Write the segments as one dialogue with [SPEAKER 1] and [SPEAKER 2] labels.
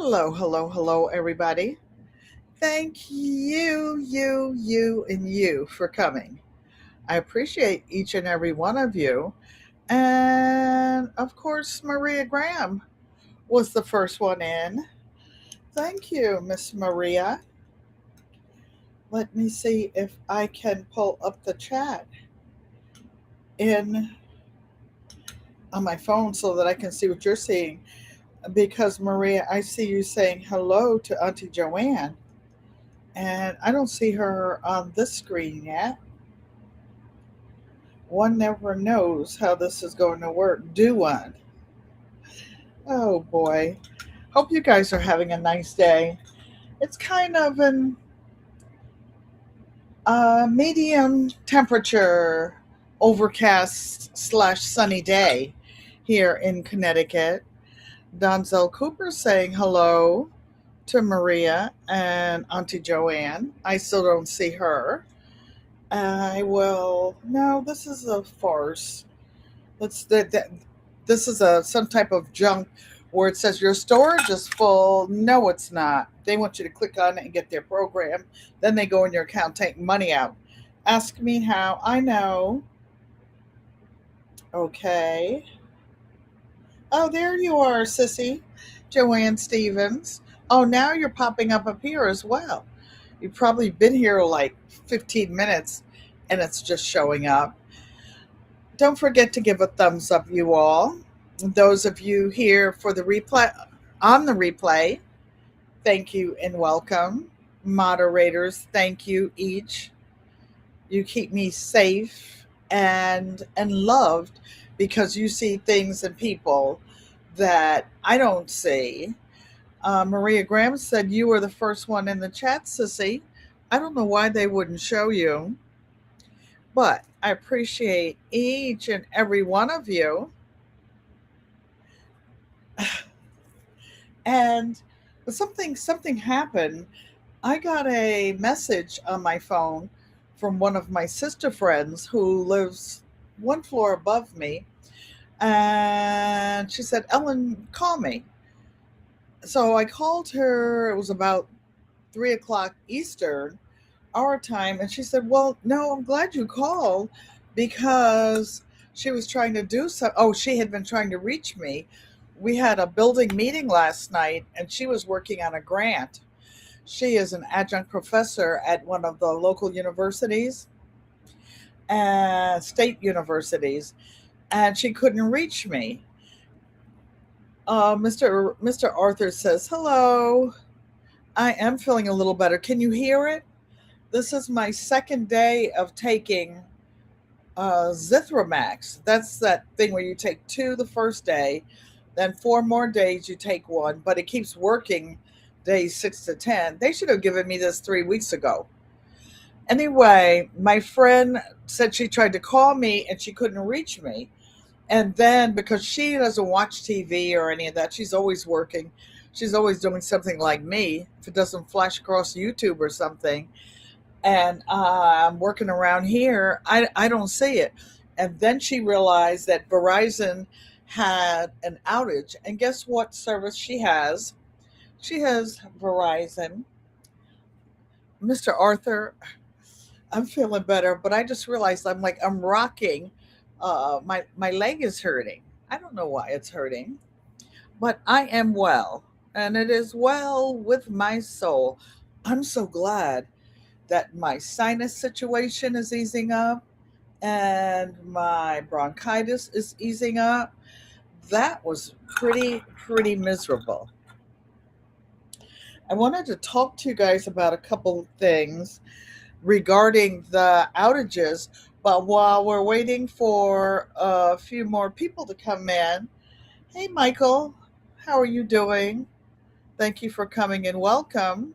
[SPEAKER 1] Hello, hello, hello, everybody. Thank you for coming. I appreciate each and every one of you. And of course, Maria Graham was the first one in. Thank you, Miss Maria. Let me see if I can pull up the chat in on my phone so that I can see what you're seeing. Because, Maria, I see you saying hello to Auntie Joanne, and I don't see her on this screen yet. One never knows how this is going to work. Do one. Oh boy. Hope you guys are having a nice day. It's kind of an medium temperature, overcast slash sunny day here in Connecticut. Donzel Cooper saying hello to Maria and Auntie Joanne. I still don't see her. I will. No, this is a farce. This is a some type of junk where it says your storage is full. No, it's not. They want you to click on it and get their program. Then they go in your account, take money out. Ask me how. I know. Okay. Oh, there you are, sissy. Joanne Stevens. Oh, now you're popping up here as well. You've probably been here like 15 minutes and it's just showing up. Don't forget to give a thumbs up, you all. Those of you here for the replay, on the replay, thank you and welcome. Moderators, thank you each. You keep me safe and loved because you see things and people that I don't see. Maria Graham said you were the first one in the chat, sissy. I don't know why they wouldn't show you, but I appreciate each and every one of you. And something happened. I got a message on my phone from one of my sister friends who lives one floor above me, and she said, "Ellen, call me." So I called her. It was about 3 o'clock Eastern our time, and she said, "Well, no, I'm glad you called because she was trying to do so." Oh, she had been trying to reach me. We had a building meeting last night, and she was working on a grant. She is an adjunct professor at one of the local universities, state universities, and she couldn't reach me. Mr. Arthur says, "Hello. I am feeling a little better. Can you hear it? This is my second day of taking Zithromax. That's that thing where you take two the first day, then 4 more days you take one, but it keeps working days 6 to 10. They should have given me this 3 weeks ago. Anyway, my friend said she tried to call me and she couldn't reach me. And then because she doesn't watch TV or any of that, she's always working. She's always doing something like me. If it doesn't flash across YouTube or something, and I'm working around here, I don't see it. And then she realized that Verizon had an outage. And guess what service she has? She has Verizon. Mr. Arthur, I'm feeling better, but I just realized I'm rocking. My leg is hurting. I don't know why it's hurting, but I am well, and it is well with my soul. I'm so glad that my sinus situation is easing up and my bronchitis is easing up. That was pretty miserable. I wanted to talk to you guys about a couple of things regarding the outages, but while we're waiting for a few more people to come in, hey Michael, how are you doing? Thank you for coming and welcome,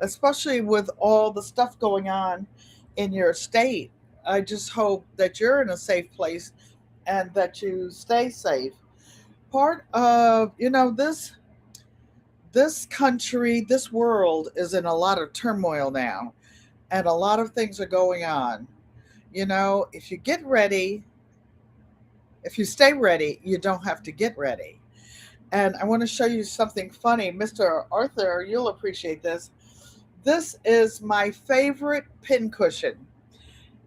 [SPEAKER 1] especially with all the stuff going on in your state. I just hope that you're in a safe place and that you stay safe. Part of, this country, this world is in a lot of turmoil now, and a lot of things are going on. If you get ready, if you stay ready, you don't have to get ready. And I want to show you something funny. Mr. Arthur, you'll appreciate this. This is my favorite pincushion,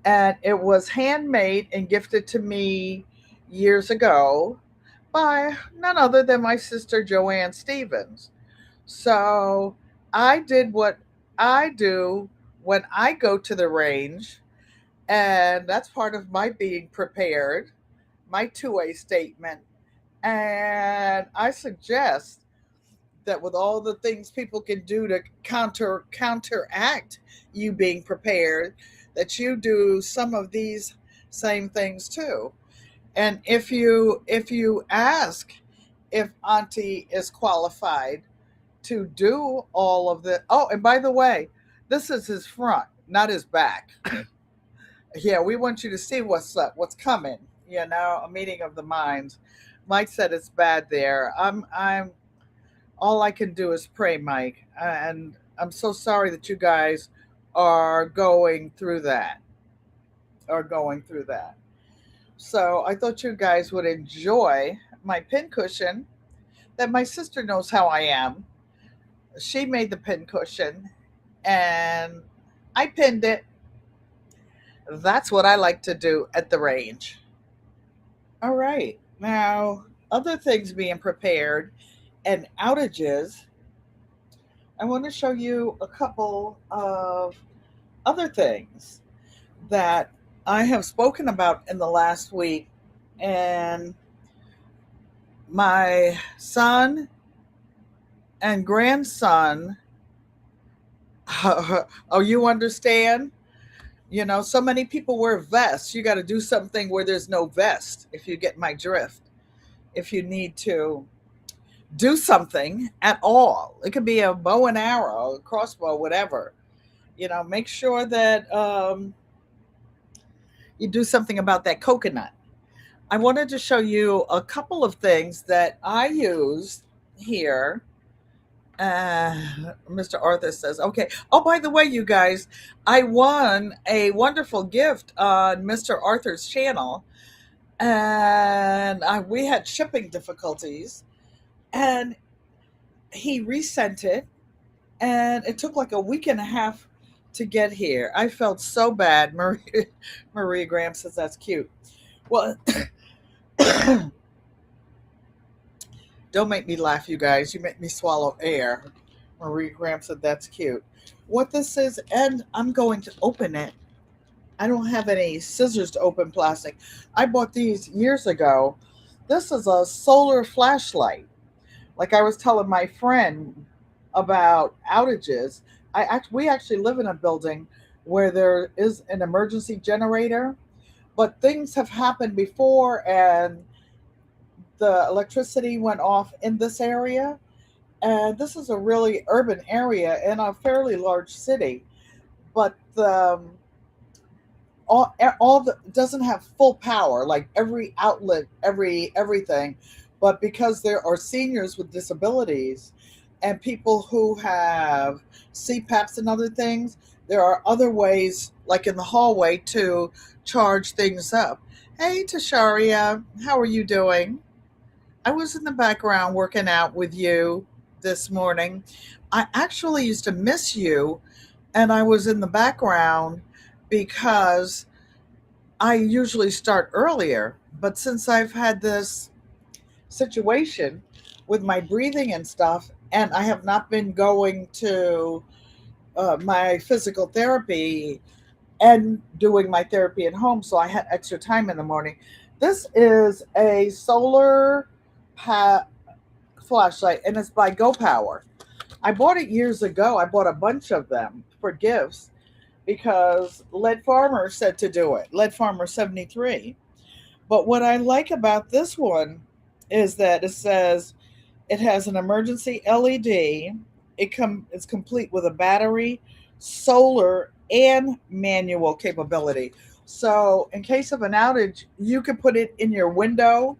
[SPEAKER 1] and it was handmade and gifted to me years ago by none other than my sister Joanne Stevens. So I did what I do when I go to the range, and that's part of my being prepared, my two-way statement. And I suggest that with all the things people can do to counteract you being prepared, that you do some of these same things too. And if you ask if Auntie is qualified to do all of the, oh, and by the way, this is his front, not his back. Yeah, we want you to see what's up, what's coming. A meeting of the minds. Mike said it's bad there. I'm all I can do is pray, Mike. And I'm so sorry that you guys are going through that. Are going through that. So I thought you guys would enjoy my pincushion. That my sister knows how I am. She made the pincushion, and I pinned it. That's what I like to do at the range. All right. Now, other things being prepared and outages, I want to show you a couple of other things that I have spoken about in the last week. And my son and grandson, oh, you understand? So many people wear vests. You got to do something where there's no vest, if you get my drift. If you need to do something at all, it could be a bow and arrow, a crossbow, whatever. Make sure that you do something about that coconut. I wanted to show you a couple of things that I use here. Mr. Arthur says, okay. Oh, by the way, you guys, I won a wonderful gift on Mr. Arthur's channel, and we had shipping difficulties, and he resent it, and it took like a week and a half to get here. I felt so bad. Maria Graham says that's cute. Well, don't make me laugh, you guys. You make me swallow air. Marie Graham said that's cute. What this is, and I'm going to open it. I don't have any scissors to open plastic. I bought these years ago. This is a solar flashlight. Like I was telling my friend about outages. We actually live in a building where there is an emergency generator, but things have happened before, and the electricity went off in this area. And this is a really urban area in a fairly large city, but all the doesn't have full power, like every outlet, everything. But because there are seniors with disabilities and people who have CPAPs and other things, there are other ways, like in the hallway, to charge things up. Hey, Tasharia, how are you doing? I was in the background working out with you this morning. I actually used to miss you, and I was in the background because I usually start earlier. But since I've had this situation with my breathing and stuff, and I have not been going to my physical therapy and doing my therapy at home, so I had extra time in the morning. This is a solar flashlight, and it's by Go Power. I bought it years ago. I bought a bunch of them for gifts because Lead Farmer said to do it. Lead Farmer 73. But what I like about this one is that it says it has an emergency LED. It's complete with a battery, solar, and manual capability. So in case of an outage, you could put it in your window,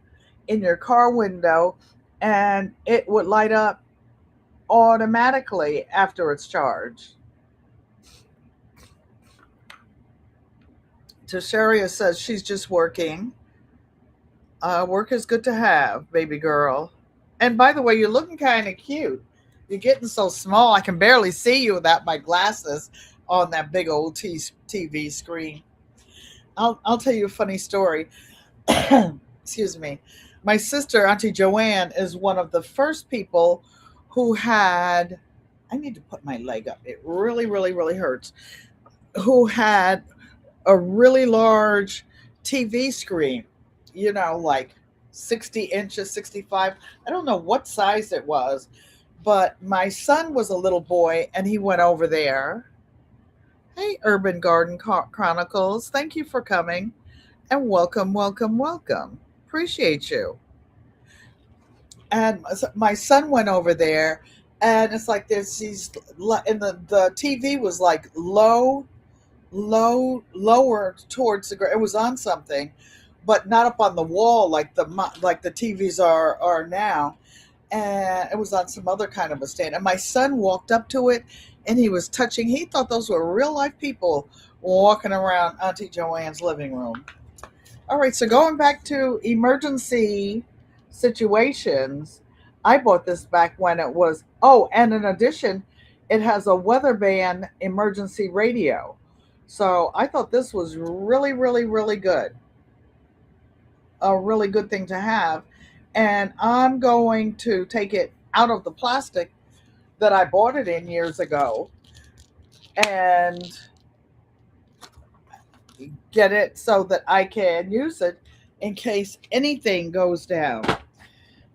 [SPEAKER 1] in your car window, and it would light up automatically after it's charged. Tasharia says she's just working. Work is good to have, baby girl. And by the way, you're looking kind of cute. You're getting so small, I can barely see you without my glasses on that big old TV screen. I'll tell you a funny story. Excuse me. My sister, Auntie Joanne, is one of the first people who had, I need to put my leg up. It really, really, really hurts. Who had a really large TV screen, like 60 inches, 65. I don't know what size it was, but my son was a little boy and he went over there. Hey, Urban Garden Chronicles, thank you for coming and welcome, welcome, welcome. Appreciate you. And my son went over there, and it's like there's these, and the TV was like lower towards the ground. It was on something, but not up on the wall like the TVs are now. And it was on some other kind of a stand. And my son walked up to it, and he was touching. He thought those were real life people walking around Auntie Joanne's living room. All right, so going back to emergency situations, I bought this back when it was, oh, and in addition, it has a weather band emergency radio. So I thought this was really, really, really good. A really good thing to have. And I'm going to take it out of the plastic that I bought it in years ago and get it so that I can use it in case anything goes down.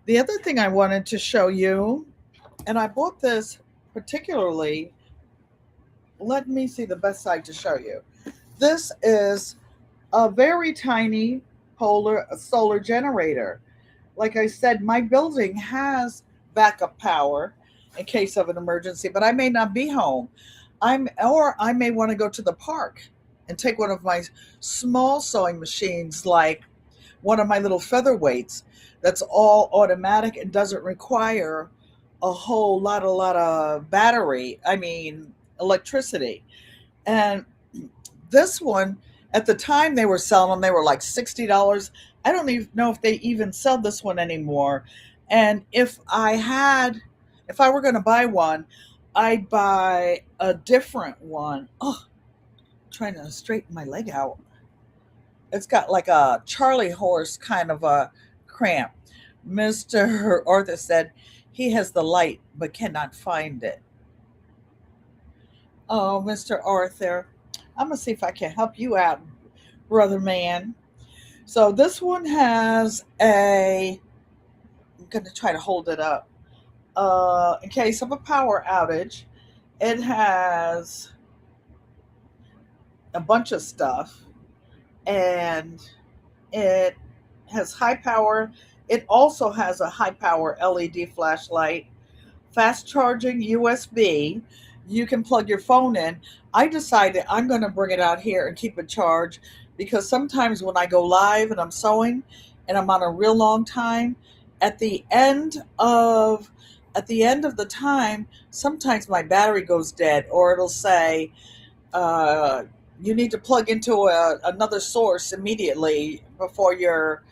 [SPEAKER 1] The other thing I wanted to show you, and I bought this particularly, let me see the best side to show you. This is a very tiny solar generator. Like I said, my building has backup power in case of an emergency, but I may not be home. Or I may want to go to the park and take one of my small sewing machines, like one of my little featherweights that's all automatic and doesn't require a whole lot of battery. I mean, electricity. And this one, at the time they were selling them, they were like $60. I don't even know if they even sell this one anymore. And if I were going to buy one, I'd buy a different one. Oh, trying to straighten my leg out. It's got like a Charlie horse kind of a cramp. Mr. Arthur said he has the light but cannot find it. Oh, Mr. Arthur, I'm going to see if I can help you out, brother man. So this one has I'm going to try to hold it up. In case of a power outage, it has a bunch of stuff, and it has high power. It also has a high power LED flashlight, fast charging USB. You can plug your phone in. I decided I'm going to bring it out here and keep it charged because sometimes when I go live and I'm sewing and I'm on a real long time, at the end of the time, sometimes my battery goes dead, or it'll say uh, you need to plug into another source immediately before your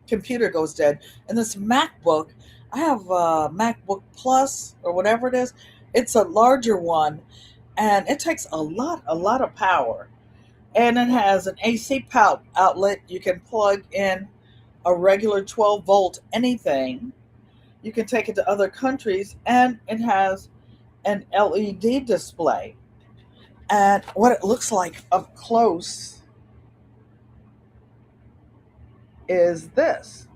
[SPEAKER 1] computer goes dead. And this MacBook, I have a MacBook Plus or whatever it is. It's a larger one, and it takes a lot of power. And it has an AC outlet. You can plug in a regular 12-volt anything. You can take it to other countries, and it has an LED display. And what it looks like up close is this.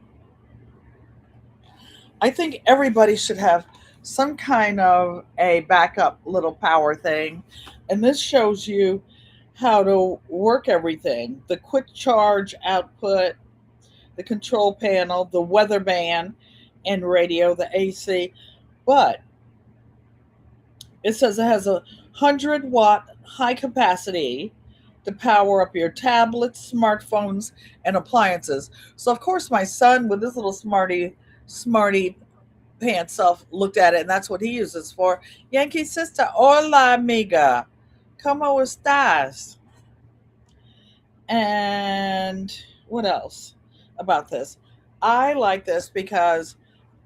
[SPEAKER 1] I think everybody should have some kind of a backup little power thing. And this shows you how to work everything: the quick charge output, the control panel, the weather band and radio, the AC. But it says it has a 100-watt high capacity to power up your tablets, smartphones, and appliances. So of course my son with his little smarty pants self looked at it, and that's what he uses for. Yankee sister, hola amiga, ¿cómo estás? And what else about this? I like this because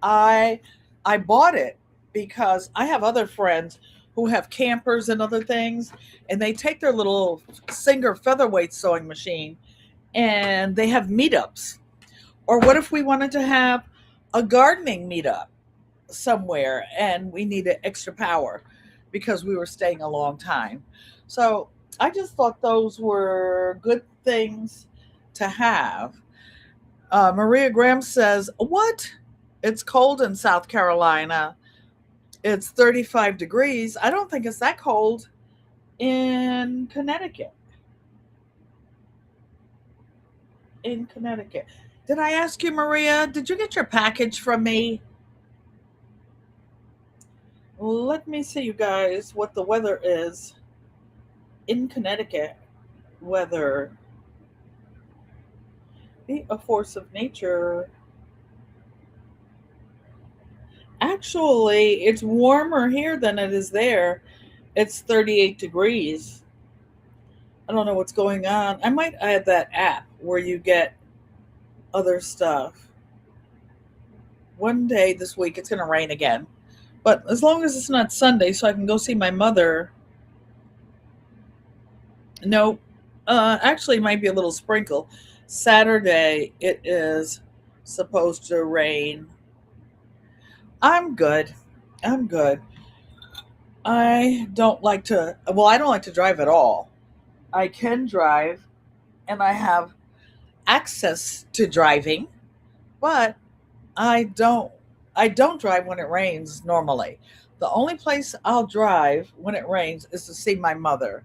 [SPEAKER 1] I I bought it because I have other friends who have campers and other things, and they take their little Singer featherweight sewing machine and they have meetups. Or what if we wanted to have a gardening meetup somewhere and we needed extra power because we were staying a long time? So I just thought those were good things to have. Maria Graham says, "What? It's cold in South Carolina. It's 35 degrees. I don't think it's that cold in Connecticut." In Connecticut. Did I ask you, Maria? Did you get your package from me? Let me see, you guys, what the weather is in Connecticut. Weather. Be a force of nature. Actually, it's warmer here than it is there. It's 38 degrees. I don't know what's going on. I might add that app where you get other stuff. One day this week it's going to rain again. But as long as it's not Sunday, so I can go see my mother. No, actually, it might be a little sprinkle. Saturday, it is supposed to rain. I'm good. I'm good. I don't like to, well, I don't like to drive at all. I can drive and I have access to driving, but I don't I don't drive when it rains normally. The only place I'll drive when it rains is to see my mother.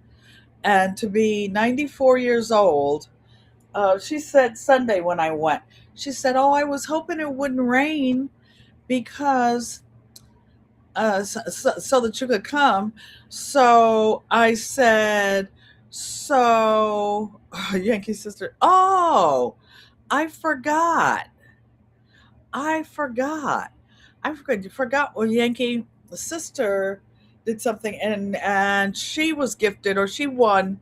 [SPEAKER 1] And to be 94 years old, she said Sunday when I went, she said, "Oh, I was hoping it wouldn't rain because so that you could come." So I said, "So, Yankee sister, oh, I forgot. I forgot. I forgot. You forgot. Well, Yankee sister did something, and she was gifted or she won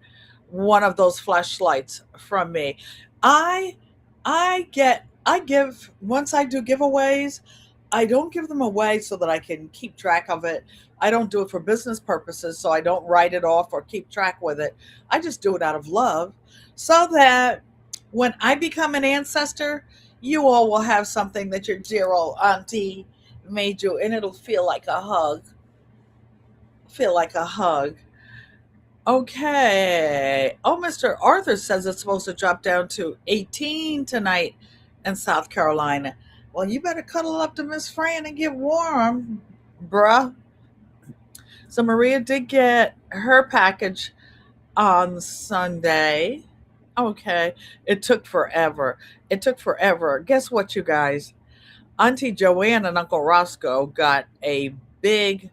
[SPEAKER 1] one of those flashlights from me. I I give once I do giveaways, I don't give them away so that I can keep track of it. I don't do it for business purposes, so I don't write it off or keep track with it. I just do it out of love so that when I become an ancestor, you all will have something that your dear old auntie made you, and it'll feel like a hug. Feel like a hug. Okay. Oh, Mr. Arthur says it's supposed to drop down to 18 tonight in South Carolina. Well, you better cuddle up to Miss Fran and get warm, bruh. So Maria did get her package on Sunday. Okay. It took forever. It took forever. Guess what, you guys? Auntie Joanne and Uncle Roscoe got a big,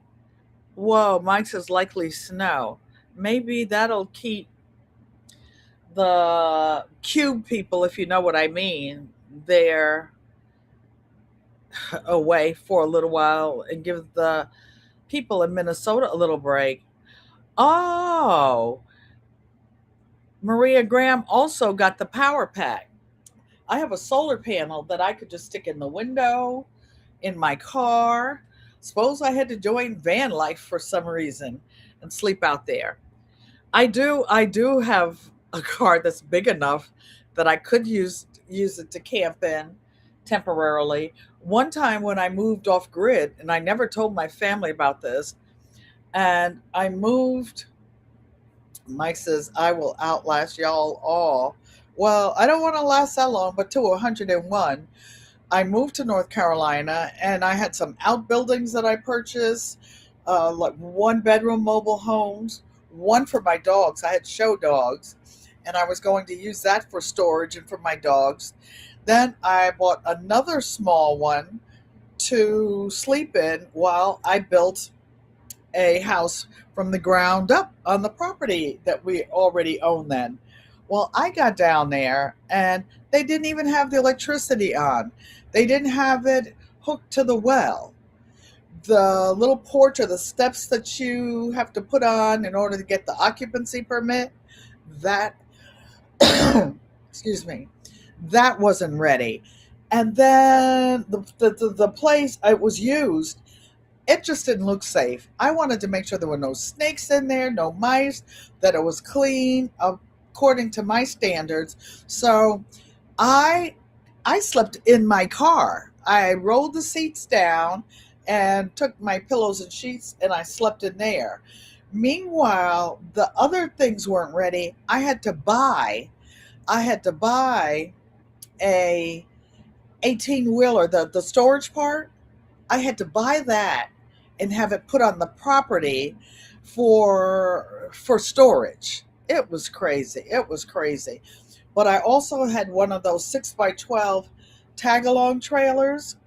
[SPEAKER 1] whoa, Mike says likely snow. Maybe that'll keep the cube people, if you know what I mean, there away for a little while and give the people in Minnesota a little break. Oh, Maria Graham also got the power pack. I have a solar panel that I could just stick in the window in my car. Suppose I had to join van life for some reason and sleep out there. I do have a car that's big enough that I could use it to camp in temporarily. One time when I moved off grid, and I never told my family about this, and I moved, Mike says I will outlast y'all all. Well, I don't want to last that long, but to 101. I moved to North Carolina and I had some outbuildings that I purchased, like one bedroom mobile homes, one for my dogs. I had show dogs and I was going to use that for storage and for my dogs. Then I bought another small one to sleep in while I built a house from the ground up on the property that we already own then. Well, I got down there and they didn't even have the electricity on. They didn't have it hooked to the well. The little porch or the steps that you have to put on in order to get the occupancy permit, that excuse me, that wasn't ready. And then the place it was used, it just didn't look safe. I wanted to make sure there were no snakes in there, no mice, that it was clean according to my standards. So I I slept in my car. I rolled the seats down and took my pillows and sheets and I slept in there. Meanwhile, the other things weren't ready. I had to buy a 18 wheeler, the storage part. I had to buy that and have it put on the property for storage. It was crazy. It was crazy. But I also had one of those 6x12 tag along trailers,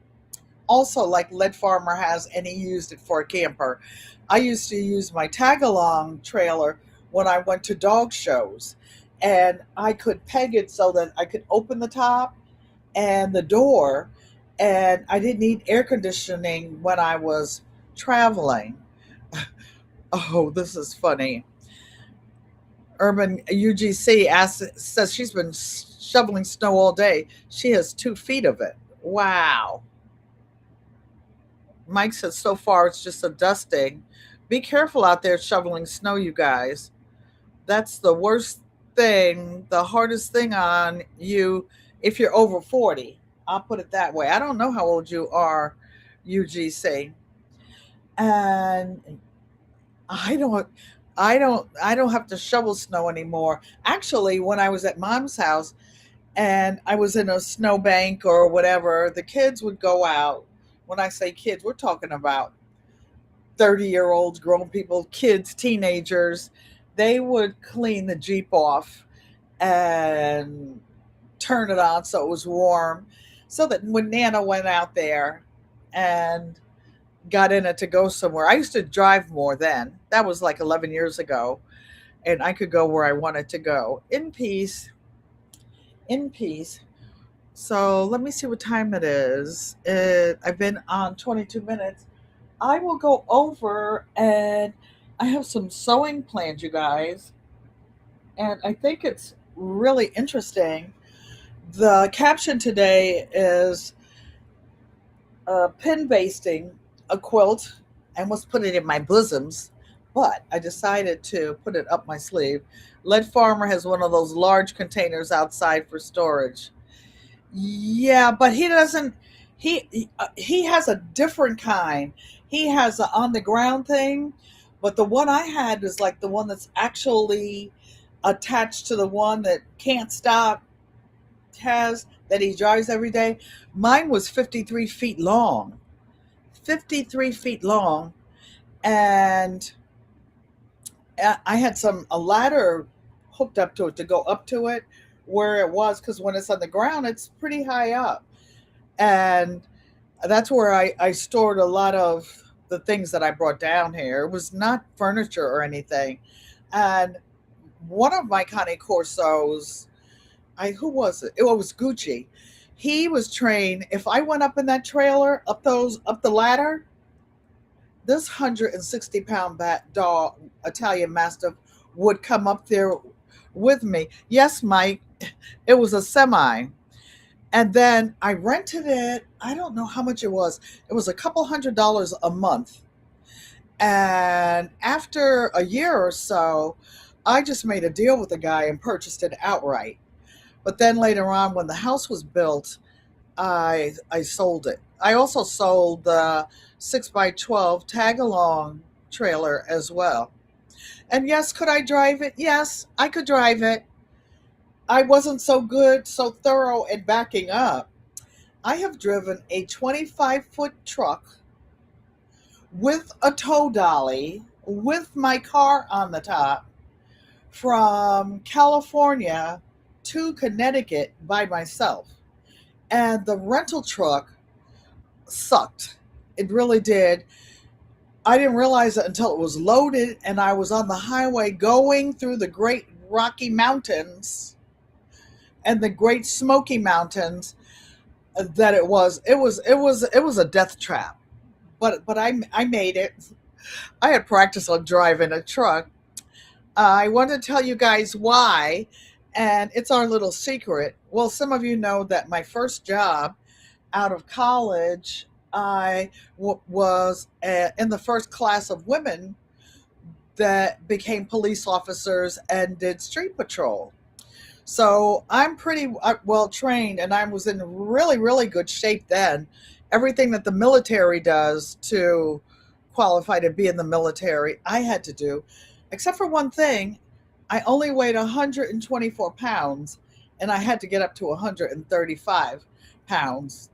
[SPEAKER 1] also like Lead Farmer has, and he used it for a camper. I used to use my tag along trailer when I went to dog shows, and I could peg it so that I could open the top and the door, and I didn't need air conditioning when I was traveling. Oh, this is funny. Urban UGC says she's been shoveling snow all day. She has 2 feet of it. Wow. Mike says so far it's just a dusting. Be careful out there shoveling snow, you guys. That's the worst thing, the hardest thing on you if you're over 40. I'll put it that way. I don't know how old you are, UGC. And I don't have to shovel snow anymore. Actually, when I was at mom's house and I was in a snowbank or whatever, the kids would go out. When I say kids, we're talking about 30-year-olds, grown people, kids, teenagers. They would clean the Jeep off and turn it on so it was warm. So that when Nana went out there and got in it to go somewhere, I used to drive more then. That was like 11 years ago. And I could go where I wanted to go in peace, in peace. So let me see what time it is. I've been on 22 minutes. I will go over and I have some sewing plans, you guys. And I think it's really interesting. The caption today is pin basting a quilt and was put it in my bosoms, but I decided to put it up my sleeve. Lead Farmer has one of those large containers outside for storage. Yeah, but he doesn't. He has a different kind. He has an on the ground thing, but the one I had is like the one that's actually attached to the one that can't stop has that he drives every day. Mine was 53 feet long. 53 feet long, and I had a ladder hooked up to it to go up to it where it was because when it's on the ground, it's pretty high up, and that's where I stored a lot of the things that I brought down here. It was not furniture or anything, and one of my Cane Corsos, I who was it? It was Gucci. He was trained. If I went up in that trailer, up the ladder, this 160-pound dog Italian Mastiff would come up there with me. Yes, Mike, it was a semi. And then I rented it. I don't know how much it was. It was a couple $100 a month. And after a year or so, I just made a deal with the guy and purchased it outright. But then later on, when the house was built, I sold it. I also sold the 6x12 tag along trailer as well. And yes, could I drive it? Yes, I could drive it. I wasn't so good, so thorough at backing up. I have driven a 25-foot truck with a tow dolly with my car on the top from California to Connecticut by myself. And the rental truck sucked. It really did. I didn't realize it until it was loaded and I was on the highway going through the Great Rocky Mountains and the Great Smoky Mountains that it was a death trap. But I made it. I had practice on driving a truck. I want to tell you guys why, and it's our little secret. Well, some of you know that my first job out of college, I was in the first class of women that became police officers and did street patrol. So I'm pretty well trained, and I was in really, really good shape then. Everything that the military does to qualify to be in the military, I had to do, except for one thing. I only weighed 124 pounds, and I had to get up to 135 pounds.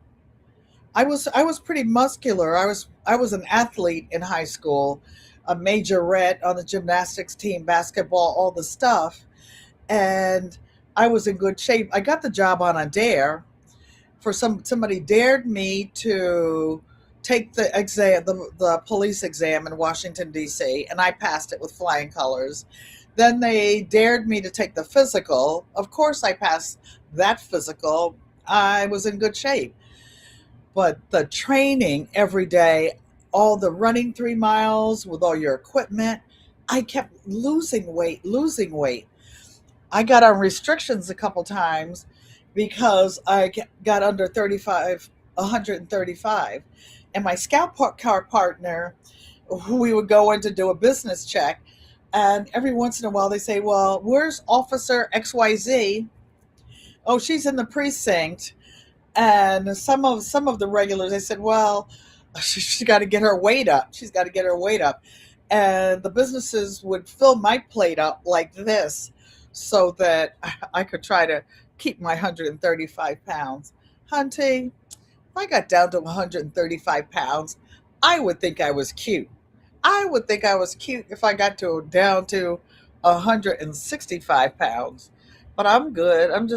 [SPEAKER 1] I was pretty muscular. I was an athlete in high school, a majorette on the gymnastics team, basketball, all the stuff, and I was in good shape. I got the job on a dare. Somebody dared me to take the exam, the police exam in Washington D.C., and I passed it with flying colors. Then they dared me to take the physical. Of course, I passed that physical. I was in good shape, but the training every day, all the running 3 miles with all your equipment, I kept losing weight, losing weight. I got on restrictions a couple times because I got under 35, 135. And my car partner, who we would go in to do a business check, and every once in a while they say, "Well, where's Officer XYZ?" "Oh, she's in the precinct." And some of the regulars, they said, "Well, she's got to get her weight up. She's got to get her weight up." And the businesses would fill my plate up like this so that I could try to keep my 135 pounds. Hunty, if I got down to 135 pounds, I would think I was cute. I would think I was cute if I got down to 165 pounds. But I'm good. I'm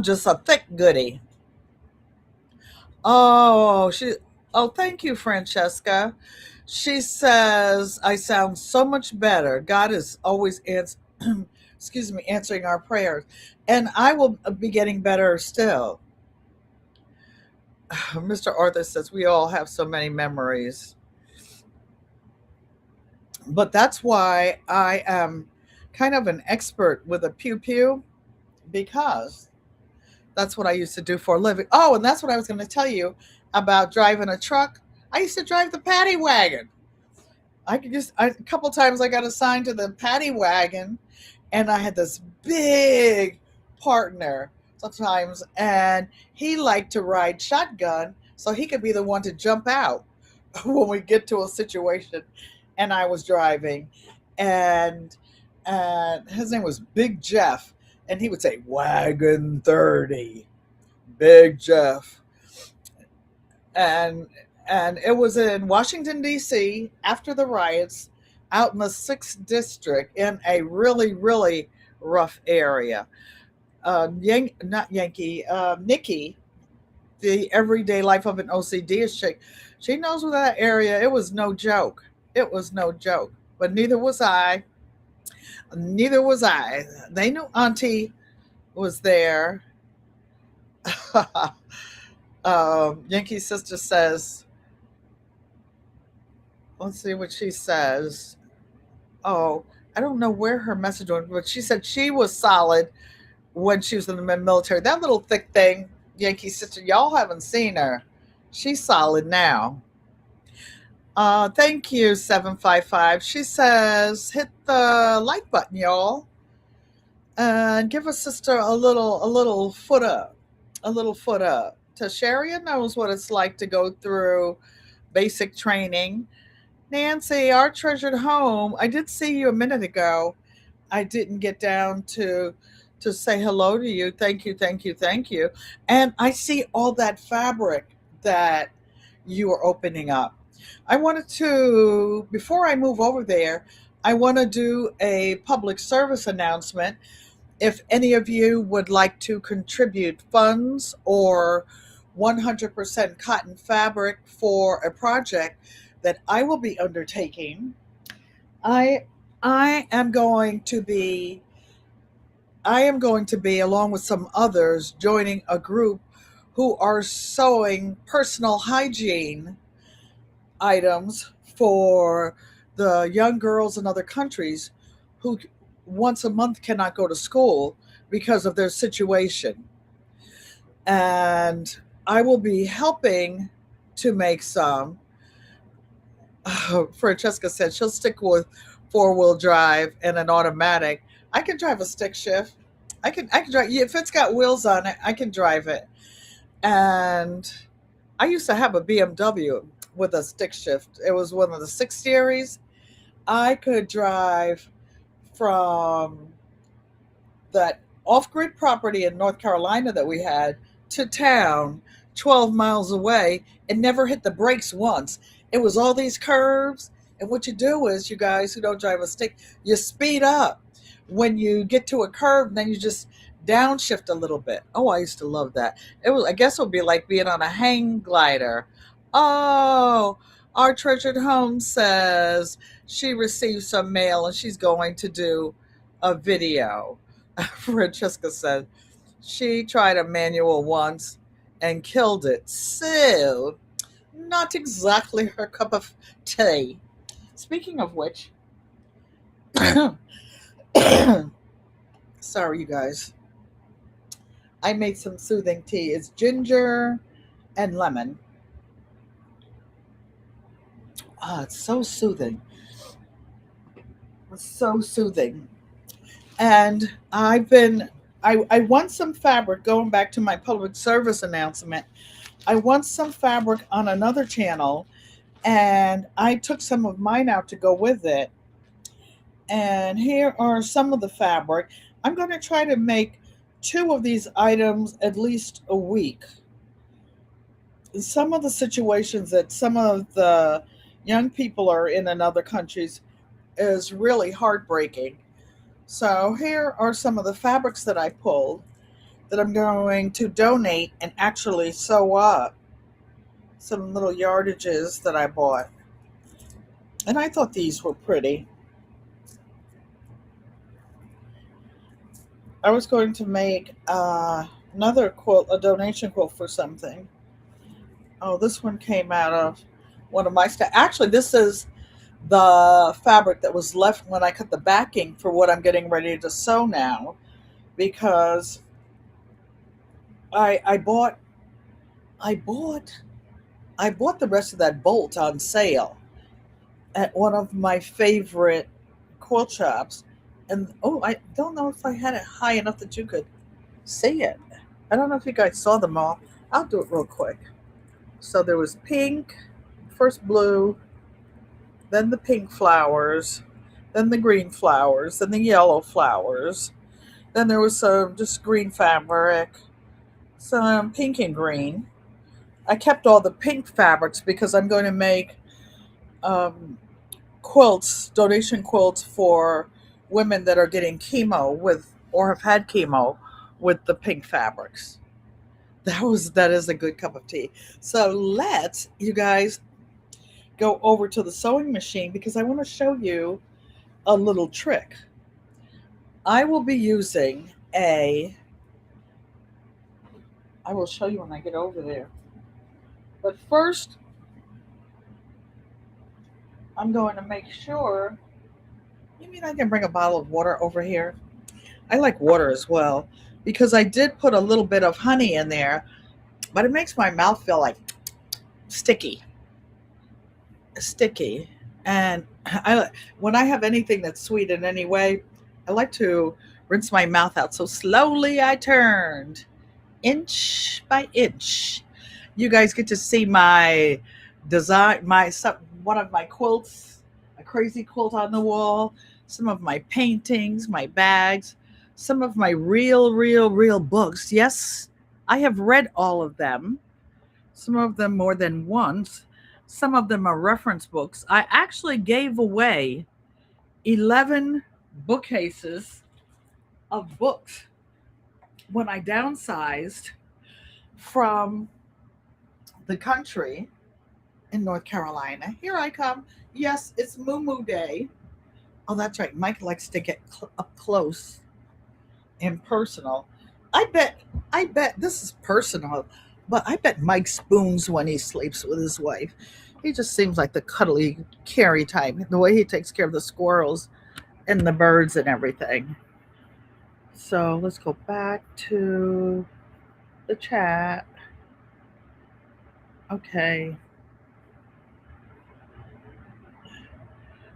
[SPEAKER 1] just a thick goody. Oh, thank you, Francesca. She says I sound so much better. God is always excuse me, answering our prayers, and I will be getting better still. Mr. Arthur says we all have so many memories, but that's why I am kind of an expert with a pew pew, because that's what I used to do for a living. Oh, and that's what I was going to tell you about driving a truck. I used to drive the paddy wagon. A couple times I got assigned to the paddy wagon, and I had this big partner sometimes, and he liked to ride shotgun, so he could be the one to jump out when we get to a situation, and I was driving, and his name was Big Jeff, and he would say wagon 30, Big Jeff. And it was in Washington D.C. after the riots, out in the sixth district, in a really, really rough area. Not Yankee, Nikki, the everyday life of an OCD is chick. She knows where that area. It was no joke. It was no joke. But neither was I. Neither was I. They knew Auntie was there. Yankee's sister says, let's see what she says. Oh, I don't know where her message went, but she said she was solid when she was in the military. That little thick thing, Yankee's sister, y'all haven't seen her. She's solid now. Thank you, 755. She says, hit the like button, y'all, and give a sister a little foot up. A little foot up. Tasharia knows what it's like to go through basic training. Nancy, our treasured home. I did see you a minute ago. I didn't get down to say hello to you. Thank you, thank you, thank you. And I see all that fabric that you are opening up. I wanted to, before I move over there, I want to do a public service announcement. If any of you would like to contribute funds or 100% cotton fabric for a project that I will be undertaking, I I am going to be I am going to be, along with some others, joining a group who are sewing personal hygiene items for the young girls in other countries who once a month cannot go to school because of their situation. And I will be helping to make some. Francesca said she'll stick with four-wheel drive and an automatic. I can drive a stick shift. I can drive if it's got wheels on it. I can drive it. And I used to have a BMW with a stick shift. It was one of the 6 series. I could drive from that off-grid property in North Carolina that we had to town 12 miles away and never hit the brakes once. It was all these curves. And what you do is, you guys who don't drive a stick, you speed up. When you get to a curve, then you just downshift a little bit. Oh, I used to love that. It was, I guess it would be like being on a hang glider. Oh, our treasured home says she received some mail and she's going to do a video. Francesca said she tried a manual once and killed it. So, not exactly her cup of tea. Speaking of which, sorry, you guys. I made some soothing tea. It's ginger and lemon. Ah, it's so soothing. It's so soothing. And I won some fabric, going back to my public service announcement. I won some fabric on another channel, and I took some of mine out to go with it. And here are some of the fabric. I'm going to try to make two of these items at least a week. Some of the situations that some of the young people are in other countries is really heartbreaking. So here are some of the fabrics that I pulled that I'm going to donate and actually sew up. Some little yardages that I bought. And I thought these were pretty. I was going to make another quilt, a donation quilt for something. Oh, this one came out of one of my Actually, this is the fabric that was left when I cut the backing for what I'm getting ready to sew now, because I bought I bought I bought the rest of that bolt on sale at one of my favorite quilt shops. And oh, I don't know if I had it high enough that you could see it. I don't know if you guys saw them all. I'll do it real quick. So there was pink, first blue, then the pink flowers, then the green flowers, then the yellow flowers. Then there was some just green fabric, some pink and green. I kept all the pink fabrics because I'm going to make um, quilts, donation quilts for women that are getting chemo with or have had chemo with the pink fabrics. That is a good cup of tea. So let's, you guys, go over to the sewing machine because I want to show you a little trick. I will be using I will show you when I get over there. But first, I'm going to make sure. You mean I can bring a bottle of water over here? I like water as well because I did put a little bit of honey in there, but it makes my mouth feel like sticky. Sticky. And when I have anything that's sweet in any way, I like to rinse my mouth out. So slowly I turned, inch by inch. You guys get to see my design, one of my quilts, a crazy quilt on the wall, some of my paintings, my bags, some of my real books. Yes, I have read all of them, some of them more than once. Some of them are reference books. I actually gave away 11 bookcases of books when I downsized from the country in North Carolina. Here I come. Yes, it's Moo Moo Day. Oh, that's right. Mike likes to get up close and personal. I bet this is personal, but I bet Mike spoons when he sleeps with his wife. He just seems like the cuddly Carrie type, the way he takes care of the squirrels and the birds and everything. So let's go back to the chat. Okay.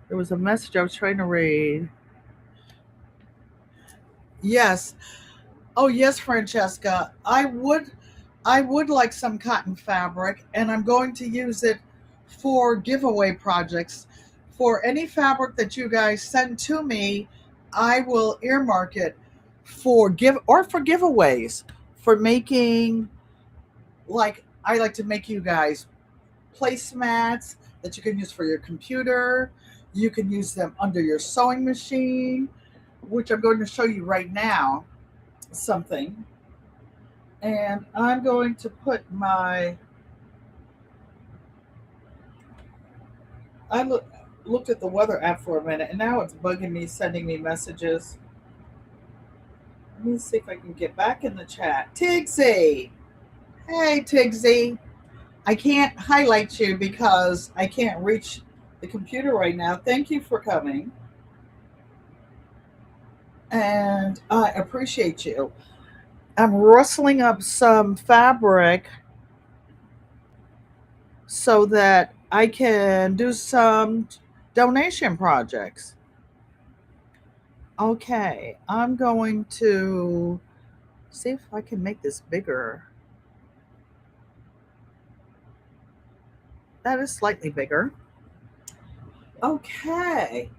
[SPEAKER 1] There was a message I was trying to read. Yes. Oh yes, Francesca. I would like some cotton fabric, and I'm going to use it for giveaway projects. For any fabric that you guys send to me, I will earmark it for giveaways for making, like, I like to make you guys placemats that you can use for your computer. You can use them under your sewing machine, which I'm going to show you right now something. And I'm going to put I looked at the weather app for a minute, and now it's bugging me, sending me messages. Let me see if I can get back in the chat. Tigsy! Hey, Tigsy. I can't highlight you because I can't reach the computer right now. Thank you for coming. And I appreciate you. I'm rustling up some fabric so that I can do some donation projects. Okay, I'm going to see if I can make this bigger. That is slightly bigger. Okay.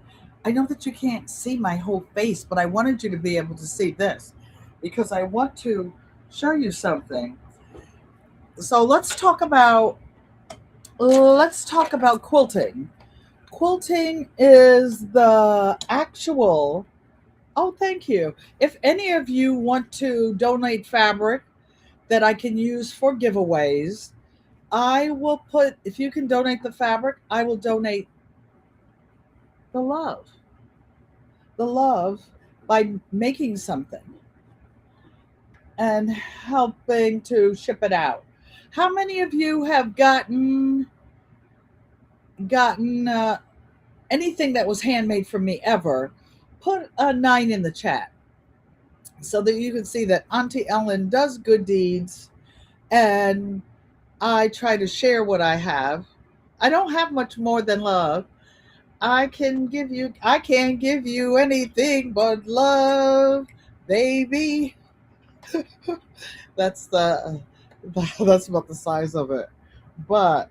[SPEAKER 1] I know that you can't see my whole face, but I wanted you to be able to see this because I want to show you something. So let's talk about quilting. Quilting is the actual. Oh, thank you. If any of you want to donate fabric that I can use for giveaways, I will put, if you can donate the fabric, I will donate the love. The love by making something and helping to ship it out. How many of you have gotten anything that was handmade from me ever? Put a 9 in the chat so that you can see that Auntie Ellen does good deeds, and I try to share what I have. I don't have much more than love. I can't give you anything but love, baby. That's the that's about the size of it. But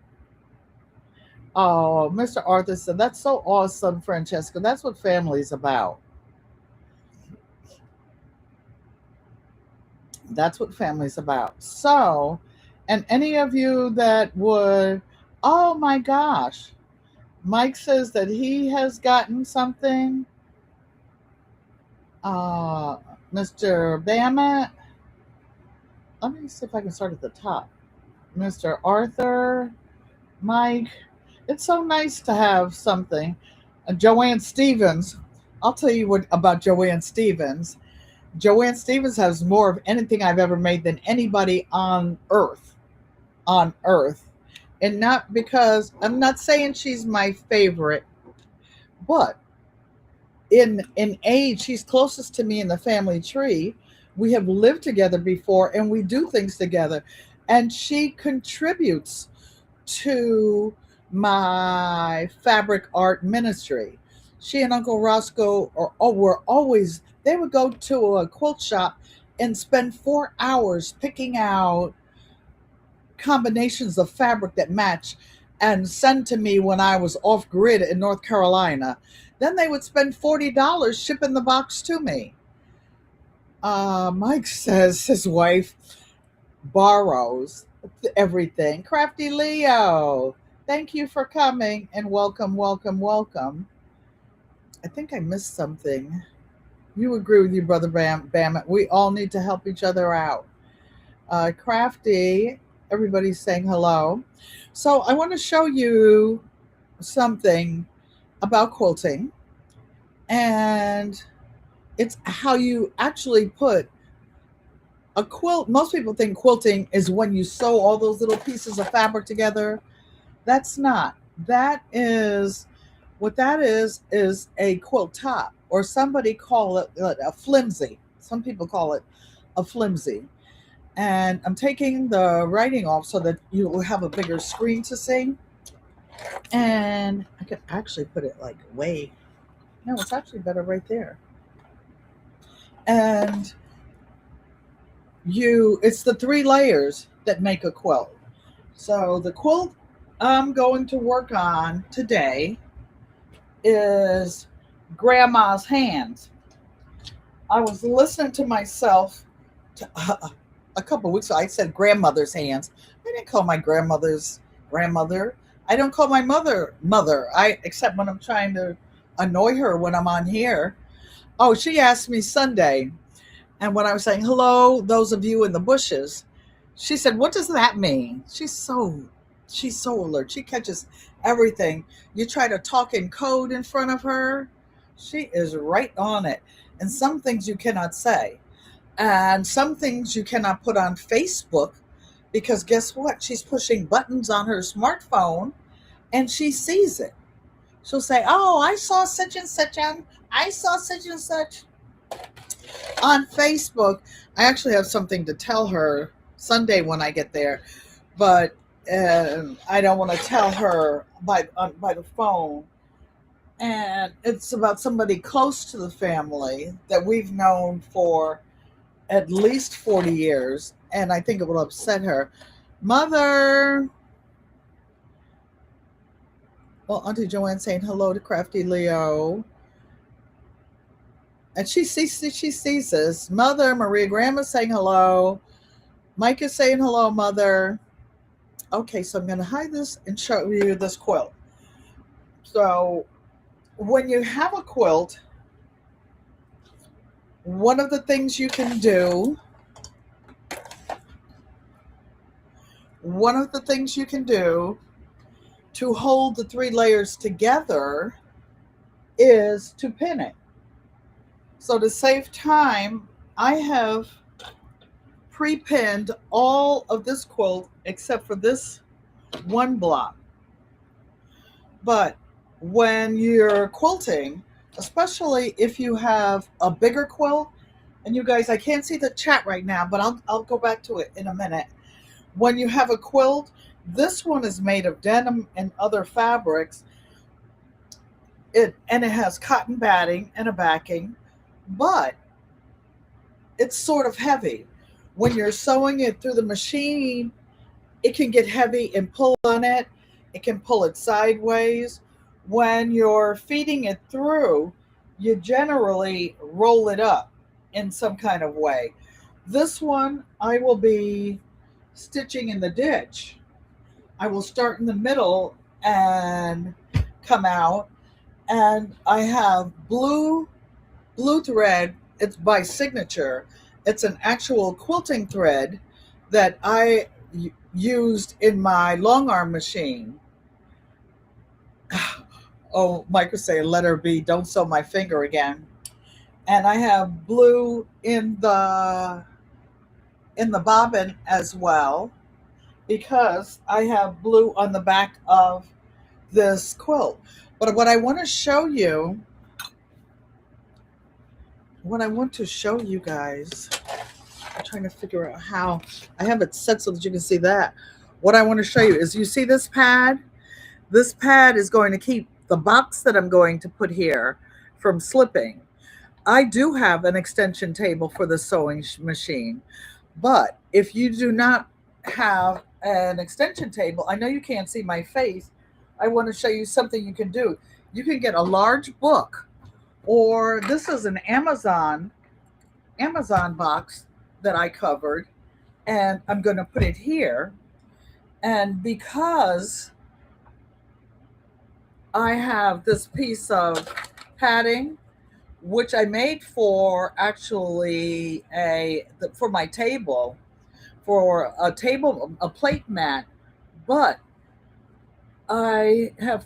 [SPEAKER 1] oh, Mr. Arthur said that's so awesome, Francesca. That's what family's about. That's what family's about. So, and any of you that would, oh my gosh, Mike says that he has gotten something. Uh, Mr. Bama, let me see if I can start at the top. Mr. Arthur, Mike, it's so nice to have something. Joanne Stevens, I'll tell you what about Joanne Stevens. Joanne Stevens has more of anything I've ever made than anybody on earth. On earth. And not because I'm not saying she's my favorite, but in age, she's closest to me in the family tree. We have lived together before and we do things together. And she contributes to my fabric art ministry. She and Uncle Roscoe were always, they would go to a quilt shop and spend 4 hours picking out combinations of fabric that match and send to me when I was off grid in North Carolina. Then they would spend $40 shipping the box to me. Mike says his wife borrows everything. Crafty Leo, thank you for coming and welcome, welcome, welcome. I think I missed something. You agree with you, Brother Bam. We all need to help each other out. Crafty, everybody's saying hello. So I want to show you something about quilting, and it's how you actually put a quilt. Most people think quilting is when you sew all those little pieces of fabric together. That's not. That is what that is a quilt top, or somebody call it a flimsy. Some people call it a flimsy. And I'm taking the writing off so that you will have a bigger screen to see. And I could actually put it like way, no, it's actually better right there. And it's the 3 layers that make a quilt. So the quilt I'm going to work on today is Grandma's Hands. I was listening to myself a couple of weeks ago. I said grandmother's hands. I didn't call my grandmother's grandmother. I don't call my mother mother. Except when I'm trying to annoy her when I'm on here. Oh, she asked me Sunday, and when I was saying hello, those of you in the bushes, she said, "What does that mean?" She's so alert. She catches everything. You try to talk in code in front of her, she is right on it. And some things you cannot say. And some things you cannot put on Facebook because guess what? She's pushing buttons on her smartphone and she sees it. She'll say, "Oh, I saw such and such I saw such and such on Facebook." I actually have something to tell her Sunday when I get there, but I don't want to tell her by the phone. And it's about somebody close to the family that we've known for at least 40 years, and I think it will upset her. Mother, well, Auntie Joanne saying hello to Crafty Leo. And she sees this. Mother, Maria Grandma saying hello. Mike is saying hello, Mother. Okay, so I'm going to hide this and show you this quilt. So when you have a quilt, one of the things you can do, to hold the 3 layers together is to pin it. So to save time, I have pre-pinned all of this quilt except for this one block. But when you're quilting, especially if you have a bigger quilt, and you guys, I can't see the chat right now, but I'll go back to it in a minute. When you have a quilt, this one is made of denim and other fabrics. It has cotton batting and a backing, but it's sort of heavy. When you're sewing it through the machine, it can get heavy and pull on it. It can pull it sideways. When you're feeding it through, you generally roll it up in some kind of way. This one, I will be stitching in the ditch. I will start in the middle and come out. And I have blue thread. It's by Signature. It's an actual quilting thread that I used in my long arm machine. Oh, Mike was saying, "Let her be. Don't sew my finger again." And I have blue in the bobbin as well because I have blue on the back of this quilt. But what I want to show you, guys, I'm trying to figure out how I have it set so that you can see that. What I want to show you is, you see this pad? This pad is going to keep the box that I'm going to put here from slipping. I do have an extension table for the sewing machine, but if you do not have an extension table, I know you can't see my face. I want to show you something you can do. You can get a large book, or this is an Amazon box that I covered, and I'm going to put it here. And because I have this piece of padding, which I made for for my table, for a plate mat, but I have,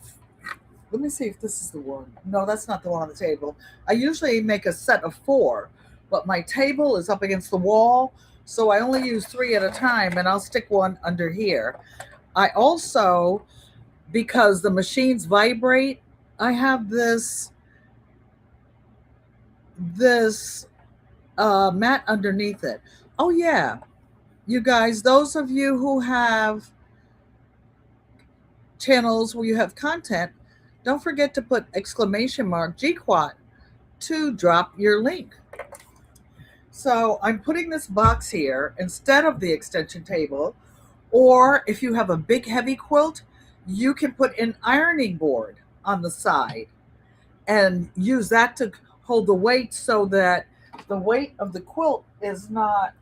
[SPEAKER 1] let me see if this is the one. No, that's not the one on the table. I usually make a set of 4, but my table is up against the wall, so I only use 3 at a time, and I'll stick one under here. I also, because the machines vibrate, I have this mat underneath it. Oh yeah, You guys, those of you who have channels where you have content, don't forget to put exclamation mark GQUAT to drop your link. So I'm putting this box here instead of the extension table, or if you have a big heavy quilt, you can put an ironing board on the side and use that to hold the weight so that the weight of the quilt is not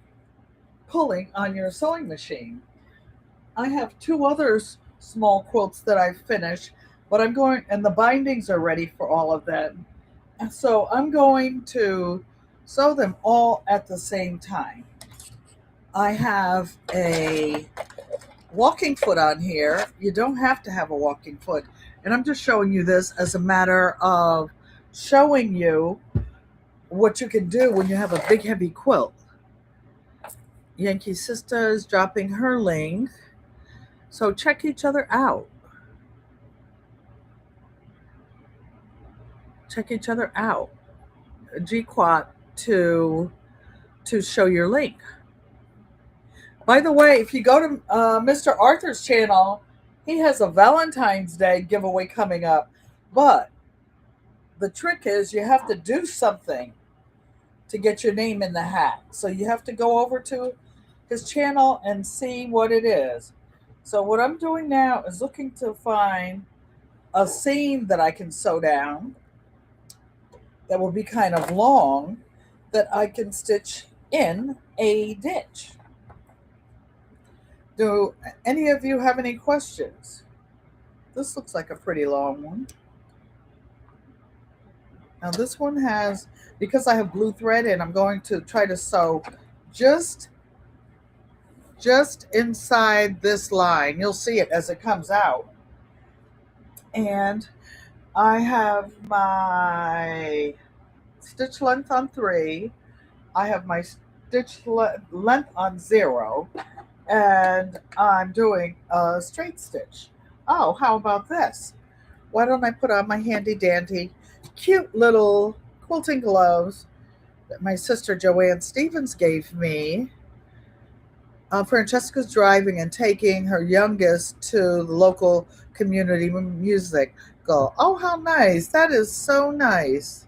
[SPEAKER 1] pulling on your sewing machine. I have two other small quilts that I've finished, but I'm going, and the bindings are ready for all of them. And so I'm going to sew them all at the same time. I have a walking foot on here. You don't have to have a walking foot. And I'm just showing you this as a matter of showing you what you can do when you have a big heavy quilt. Yankee Sister is dropping her link. So check each other out. Check each other out. GQUAT to show your link. By the way, if you go to Mr. Arthur's channel, he has a Valentine's Day giveaway coming up. But the trick is you have to do something to get your name in the hat. So you have to go over to his channel and see what it is. So what I'm doing now is looking to find a seam that I can sew down that will be kind of long that I can stitch in a ditch. Do any of you have any questions? This looks like a pretty long one. Now this one has, because I have blue thread in, I'm going to try to sew just inside this line. You'll see it as it comes out. And I have my stitch length on 3. I have my stitch length on 0. And I'm doing a straight stitch. Oh, how about this? Why don't I put on my handy dandy cute little quilting gloves that my sister Joanne Stevens gave me. Francesca's driving and taking her youngest to the local community musical. Oh, how nice. That is so nice.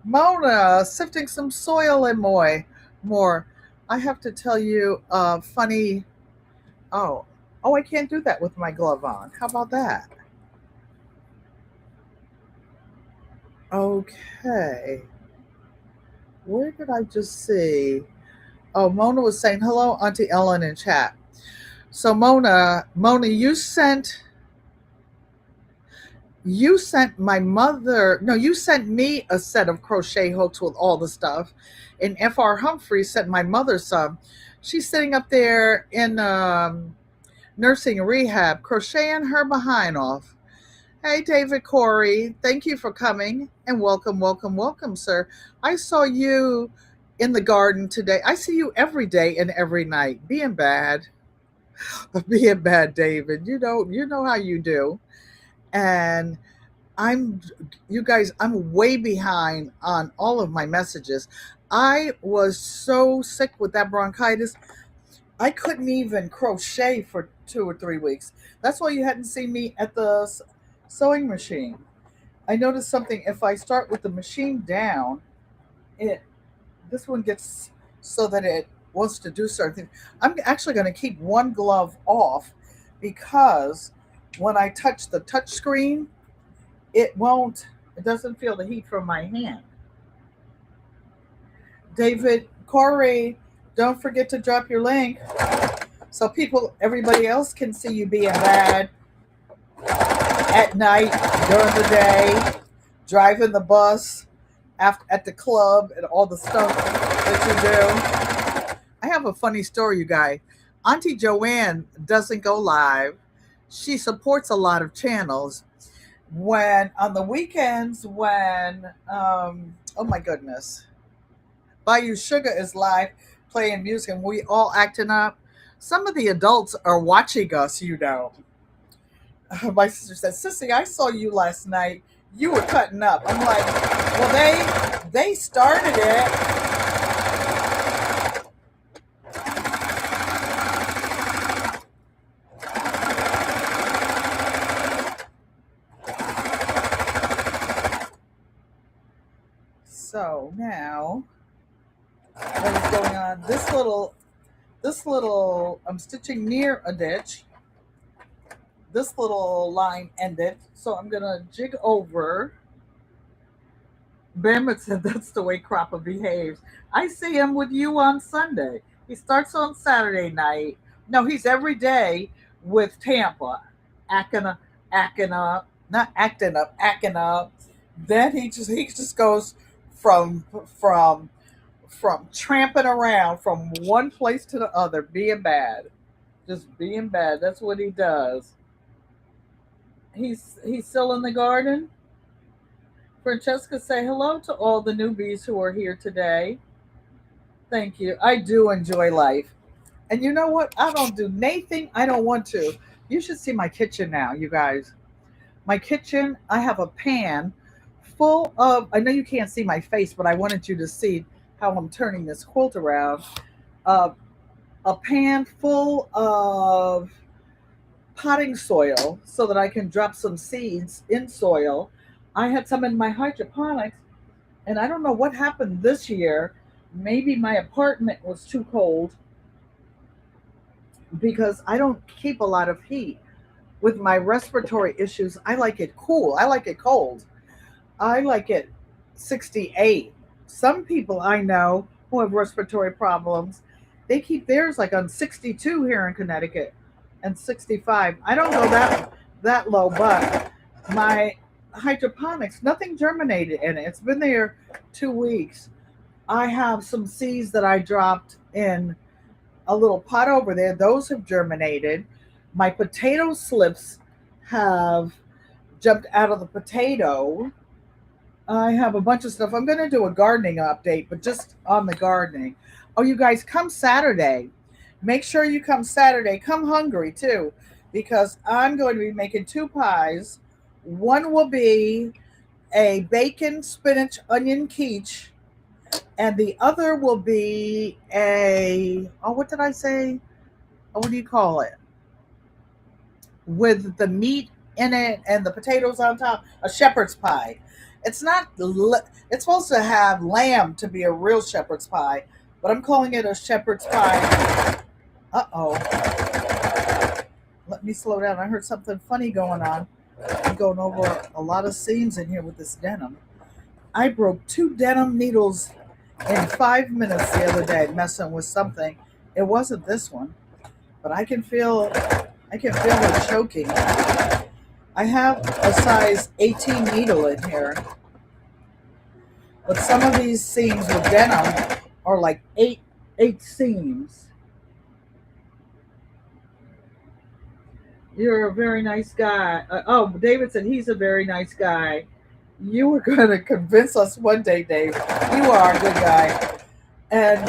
[SPEAKER 1] Mona, sifting some soil in more. I have to tell you a funny, oh, I can't do that with my glove on. How about that? Okay. Where did I just see? Oh, Mona was saying, hello, Auntie Ellen in chat. So Mona, you sent my mother, no, you sent me a set of crochet hooks with all the stuff. And F.R. Humphrey sent my mother some. She's sitting up there in nursing rehab, crocheting her behind off. Hey, David Corey, thank you for coming and welcome, sir. I saw you in the garden today. I see you every day and every night. Being bad, David. You know how you do. And you guys, I'm way behind on all of my messages. I was so sick with that bronchitis. I couldn't even crochet for 2 or 3 weeks. That's why you hadn't seen me at the sewing machine. I noticed something. If I start with the machine down, this one gets so that it wants to do certain things. I'm actually going to keep one glove off because when I touch the touch screen, it doesn't feel the heat from my hand. David Corey, don't forget to drop your link so everybody else can see you being bad at night, during the day, driving the bus, at the club, and all the stuff that you do. I have a funny story, you guys. Auntie Joanne doesn't go live. She supports a lot of channels. When on the weekends, when oh my goodness, Bayou Sugar is live playing music and we all acting up, some of the adults are watching us, My sister said, Sissy, I saw you last night. You were cutting up. I'm like, well, they started it. So now what is going on? I'm stitching near a ditch. This little line ended, so I'm gonna jig over. Bamit said that's the way Cropper behaves. I see him with you on Sunday. He starts on Saturday night. No, he's every day with Tampa, acting up, not acting up, acting up. Then he just goes from from from tramping around from one place to the other, being bad, just being bad. That's what he does. He's still in the garden. Francesca, say hello to all the newbies who are here today. Thank you. I do enjoy life. And you know what? I don't do anything I don't want to. You should see my kitchen now, you guys. My kitchen, I have a pan full of, I know you can't see my face, but I wanted you to see how I'm turning this quilt around. Uh, a pan full of potting soil so that I can drop some seeds in soil. I had some in my hydroponics, and I don't know what happened this year. Maybe my apartment was too cold because I don't keep a lot of heat. With my respiratory issues, I like it cool. I like it cold. I like it 68. Some people I know who have respiratory problems, they keep theirs like on 62 here in Connecticut and 65. I don't go that low, but my hydroponics, nothing germinated in it. It's been there 2 weeks. I have some seeds that I dropped in a little pot over there. Those have germinated. My potato slips have jumped out of the potato. I have a bunch of stuff. I'm going to do a gardening update, but just on the gardening. Oh, you guys, come Saturday. Make sure you come Saturday. Come hungry too, because I'm going to be making two pies. One will be a bacon, spinach, onion quiche, and the other will be what did I say? Oh, what do you call it? With the meat in it and the potatoes on top, a shepherd's pie. It's not, it's supposed to have lamb to be a real shepherd's pie, but I'm calling it a shepherd's pie. Uh oh. Let me slow down. I heard something funny going on. I'm going over a lot of seams in here with this denim. I broke 2 denim needles in 5 minutes the other day messing with something. It wasn't this one, but I can feel it choking. I have a size 18 needle in here, but some of these seams with denim are like eight seams. You're a very nice guy. Oh, David said he's a very nice guy. You were going to convince us one day, Dave. You are a good guy. And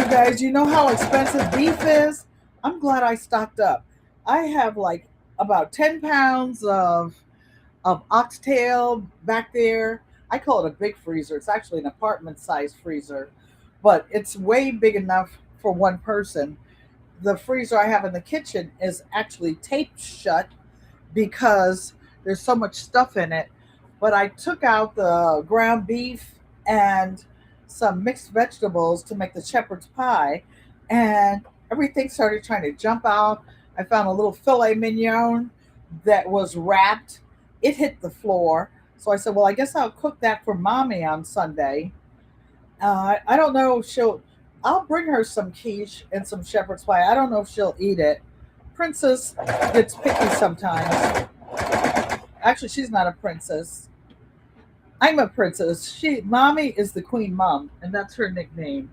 [SPEAKER 1] you guys, you know how expensive beef is? I'm glad I stocked up. I have like about 10 pounds of oxtail back there. I call it a big freezer. It's actually an apartment size freezer, but it's way big enough for one person. The freezer I have in the kitchen is actually taped shut because there's so much stuff in it. But I took out the ground beef and some mixed vegetables to make the shepherd's pie, and everything started trying to jump out. I found a little filet mignon that was wrapped. It hit the floor. So I said, well, I guess I'll cook that for mommy on Sunday. I don't know if I'll bring her some quiche and some shepherd's pie. I don't know if she'll eat it. Princess gets picky sometimes. Actually, she's not a princess. I'm a princess. Mommy is the queen mom, and that's her nickname.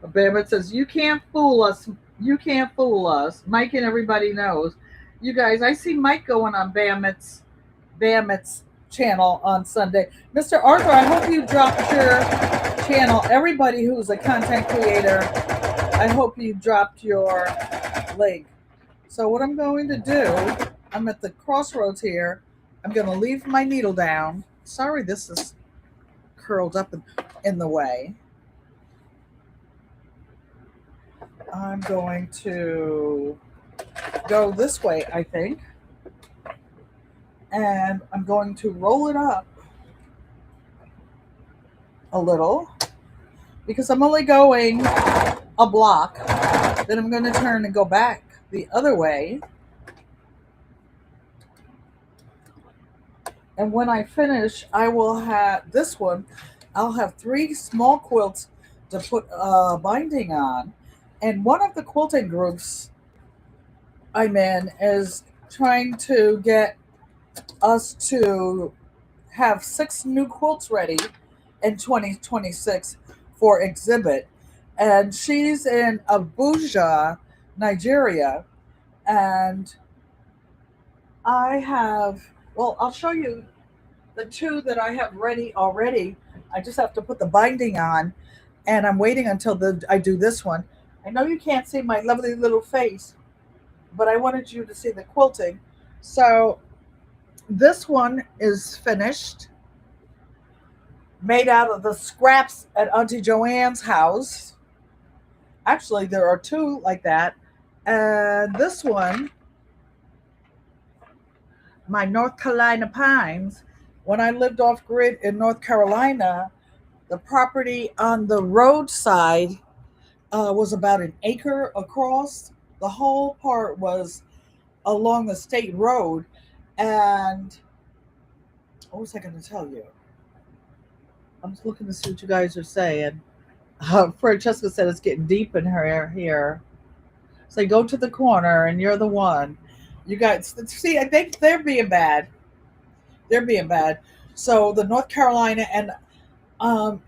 [SPEAKER 1] Bama says, you can't fool us. You can't fool us. Mike and everybody knows. You guys, I see Mike going on Bamit's channel on Sunday. Mr. Arthur, I hope you dropped your channel. Everybody who's a content creator, I hope you dropped your link. So what I'm going to do, I'm at the crossroads here. I'm going to leave my needle down. Sorry, this is curled up in the way. I'm going to go this way, I think. And I'm going to roll it up a little because I'm only going a block. Then I'm going to turn and go back the other way. And when I finish, I will have this one. I'll have 3 small quilts to put a binding on. And one of the quilting groups I'm in is trying to get us to have 6 new quilts ready in 2026 for exhibit. And she's in Abuja, Nigeria. And I have, well, I'll show you the 2 that I have ready already. I just have to put the binding on, and I'm waiting until I do this one. I know you can't see my lovely little face, but I wanted you to see the quilting. So this one is finished, made out of the scraps at Auntie Joanne's house. Actually, there are 2 like that. And this one, my North Carolina pines, when I lived off grid in North Carolina, the property on the roadside was about an acre across. The whole part was along the state road. And what was I going to tell you? I'm just looking to see what you guys are saying. Francesca said it's getting deep in her here. So go to the corner and you're the one. You guys, see, I think they're being bad. They're being bad. So the North Carolina, and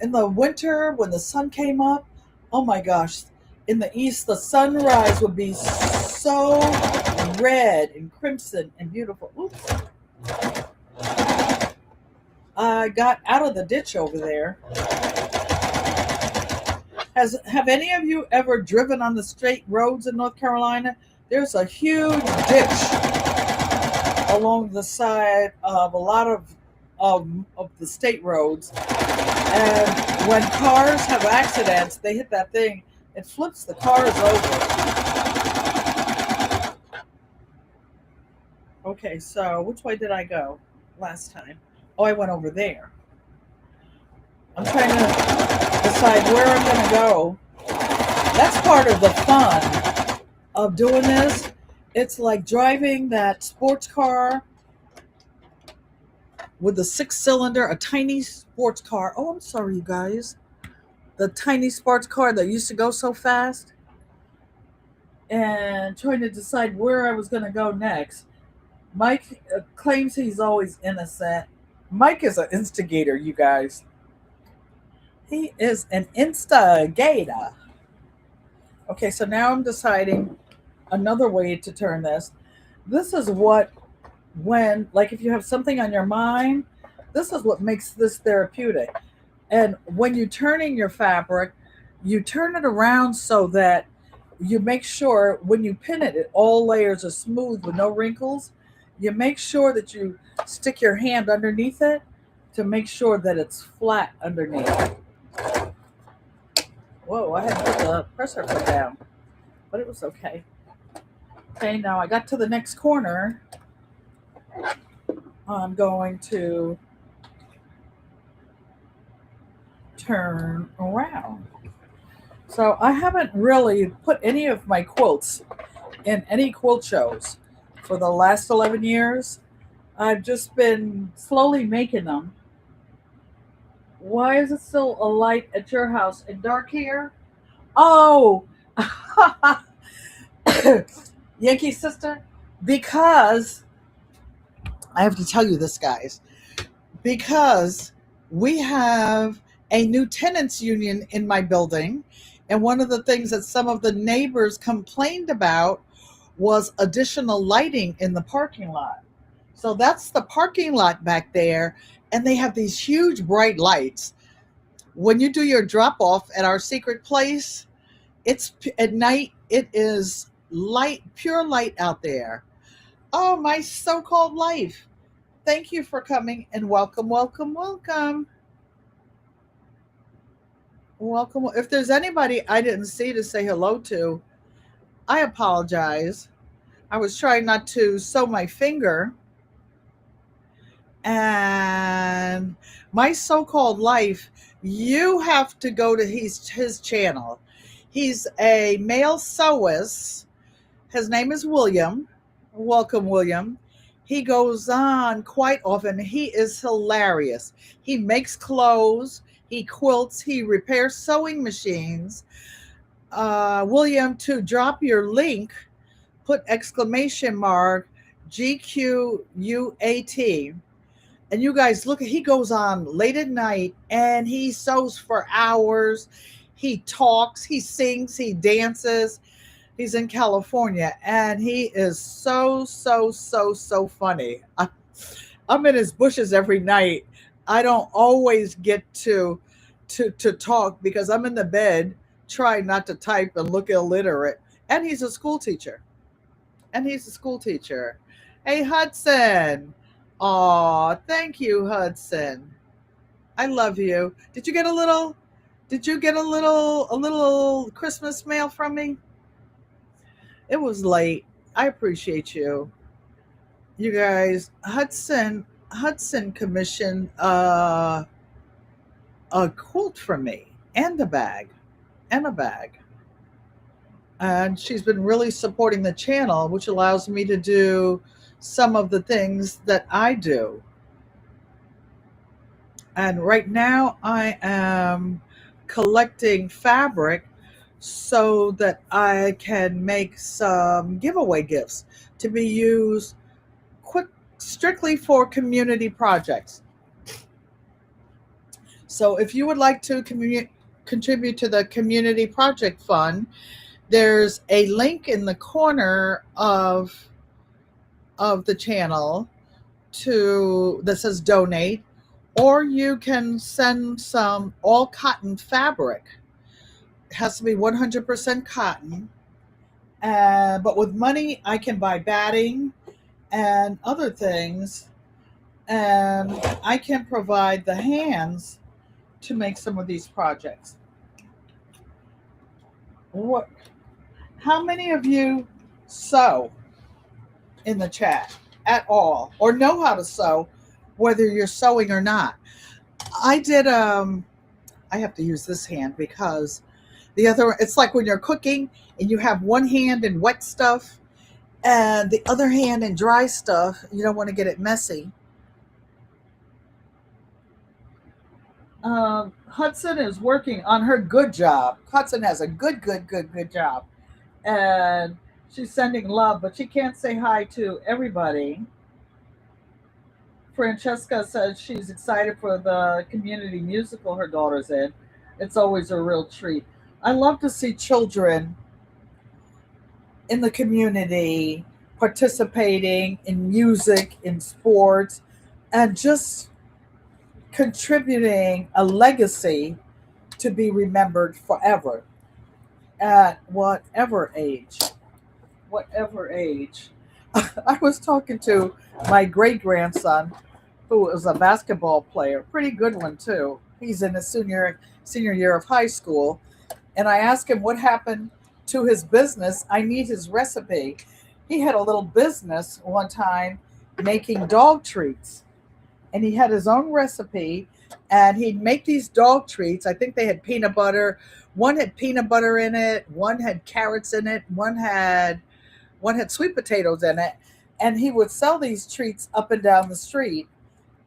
[SPEAKER 1] in the winter when the sun came up, oh my gosh, in the east the sunrise would be so red and crimson and beautiful. Oops. I got out of the ditch over there. Have any of you ever driven on the straight roads in North Carolina? There's a huge ditch along the side of a lot of the state roads. And when cars have accidents, they hit that thing, it flips the cars over. Okay, so which way did I go last time? Oh, I went over there. I'm trying to decide where I'm going to go. That's part of the fun of doing this. It's like driving that sports car with the 6-cylinder, a tiny sports car. Oh, I'm sorry, you guys. The tiny sports car that used to go so fast. And trying to decide where I was going to go next. Mike claims he's always innocent. Mike is an instigator, you guys. He is an instigator. Okay, so now I'm deciding another way to turn this. This is what, when, like if you have something on your mind, this is what makes this therapeutic. And when you're turning your fabric, you turn it around so that you make sure when you pin it, all layers are smooth with no wrinkles. You make sure that you stick your hand underneath it to make sure that it's flat underneath. Whoa, I had to put the presser foot down, but it was okay. Okay, now I got to the next corner. I'm going to turn around. So I haven't really put any of my quilts in any quilt shows for the last 11 years. I've just been slowly making them. Why is it still a light at your house and dark here? Oh, Yankee sister, because I have to tell you this, guys, because we have a new tenants union in my building. And one of the things that some of the neighbors complained about was additional lighting in the parking lot. So that's the parking lot back there. And they have these huge bright lights. When you do your drop off at our secret place, it's at night, it is light, pure light out there. Oh, my so-called life. Thank you for coming and welcome, welcome, welcome. Welcome. If there's anybody I didn't see to say hello to, I apologize. I was trying not to sew my finger. And My So-Called Life, you have to go to his channel. He's a male sewist. His name is William. Welcome, William. He goes on quite often. He is hilarious. He makes clothes, he quilts, he repairs sewing machines. William, to drop your link, put exclamation mark GQUAT. And you guys look, he goes on late at night and he sews for hours. He talks, he sings, he dances. He's in California and he is so funny. I'm in his bushes every night. I don't always get to talk because I'm in the bed trying not to type and look illiterate. And he's a school teacher. And he's a school teacher. Hey, Hudson. Aw, thank you, Hudson. I love you. Did you get a little Christmas mail from me? It was late. I appreciate you. You guys, Hudson commissioned a quilt for me and a bag. And a bag. And she's been really supporting the channel, which allows me to do some of the things that I do. And right now I am collecting fabric so that I can make some giveaway gifts to be used quick strictly for community projects. So if you would like to contribute to the community project fund, there's a link in the corner of the channel to that says donate, or you can send some all cotton fabric. It has to be 100% cotton. But with money, I can buy batting and other things, and I can provide the hands to make some of these projects. What? How many of you sew in the chat at all, or know how to sew, whether you're sewing or not? I did. I have to use this hand because the other. It's like when you're cooking and you have one hand in wet stuff and the other hand in dry stuff. You don't want to get it messy. Hudson is working on her good job. Hudson has a good job, and she's sending love, but she can't say hi to everybody. Francesca says she's excited for the community musical her daughter's in. It's always a real treat. I love to see children in the community participating in music, in sports, and just contributing a legacy to be remembered forever at whatever age. Whatever age. I was talking to my great grandson, who was a basketball player, pretty good one too. He's in his senior year of high school, and I asked him what happened to his business. I need his recipe. He had a little business one time making dog treats, and he had his own recipe, and he'd make these dog treats. I think they had peanut butter. One had peanut butter in it, one had carrots in it, one had sweet potatoes in it, and he would sell these treats up and down the street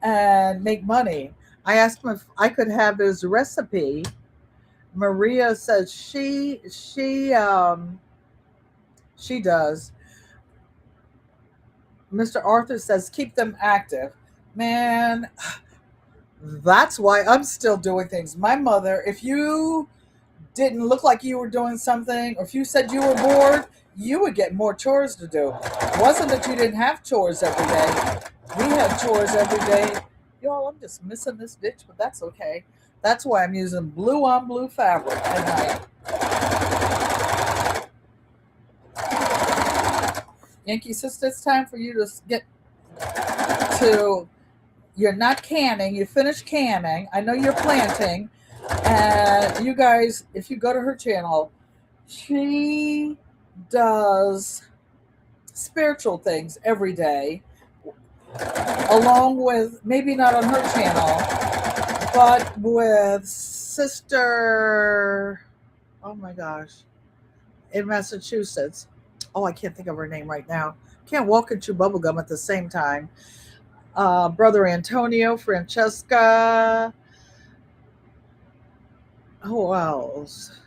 [SPEAKER 1] and make money. I asked him if I could have his recipe. Maria says she does. Mr. Arthur says keep them active. Man, that's why I'm still doing things. My mother, if you didn't look like you were doing something, or if you said you were bored, you would get more chores to do. It wasn't that you didn't have chores every day. We had chores every day. Y'all, I'm just missing this ditch, but that's okay. That's why I'm using blue on blue fabric tonight. Yankee sister, it's time for you to get to, you're not canning, you finished canning. I know you're planting. And you guys, if you go to her channel, she does spiritual things every day. along with, maybe not on her channel, but with Sister, oh my gosh, in Massachusetts. Oh, I can't think of her name right now. Can't walk and chew bubblegum at the same time. Brother Antonio, Francesca, who else?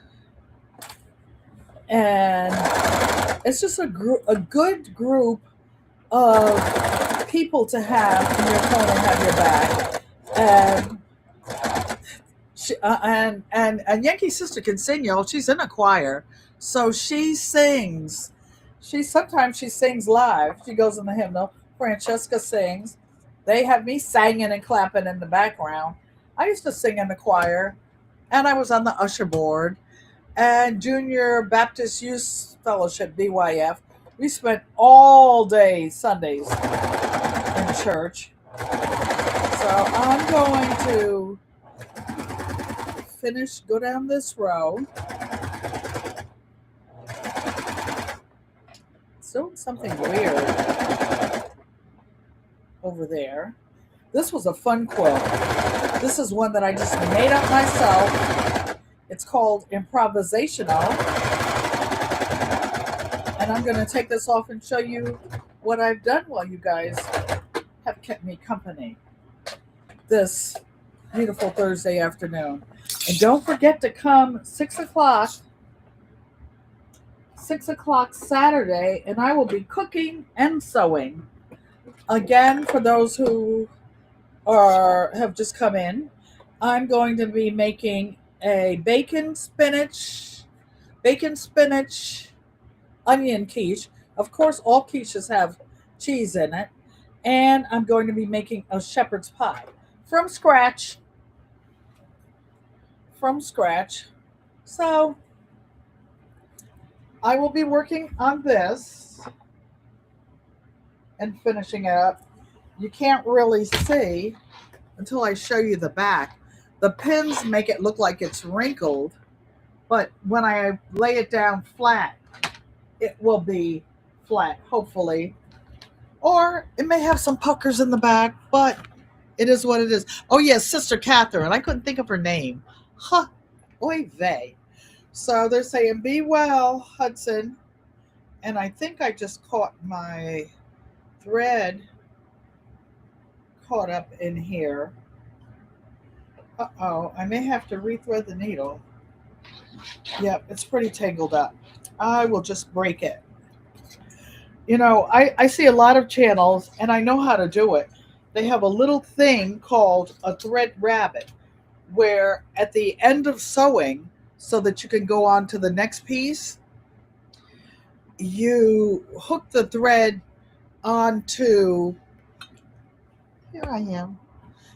[SPEAKER 1] And it's just a good group of people to have in your corner, have your back. And and Yankee Sister can sing, y'all. She's in a choir, so she sings. Sometimes she sings live. She goes in the hymnal. Francesca sings. They have me singing and clapping in the background. I used to sing in the choir, and I was on the usher board and Junior Baptist Youth Fellowship (BYF). We spent all day Sundays in church. So I'm going to go down this row. It's doing something weird over there. This was a fun quilt. This is one that I just made up myself. It's called Improvisational. And I'm going to take this off and show you what I've done while you guys have kept me company this beautiful Thursday afternoon. And don't forget to come 6 o'clock Saturday, and I will be cooking and sewing. Again, for those who have just come in, I'm going to be making a bacon spinach onion quiche. Of course, all quiches have cheese in it. And I'm going to be making a shepherd's pie from scratch. So I will be working on this and finishing it up. You can't really see until I show you the back. The pins make it look like it's wrinkled, but when I lay it down flat, it will be flat, hopefully. Or it may have some puckers in the back, but it is what it is. Oh, yes, Sister Catherine. I couldn't think of her name. Huh. Oy vey. So they're saying, be well, Hudson. And I think I just caught my thread caught up in here. Uh-oh, I may have to rethread the needle. Yep, it's pretty tangled up. I will just break it. You know, I see a lot of channels, and I know how to do it. They have a little thing called a thread rabbit, where at the end of sewing, so that you can go on to the next piece, you hook the thread onto, here I am,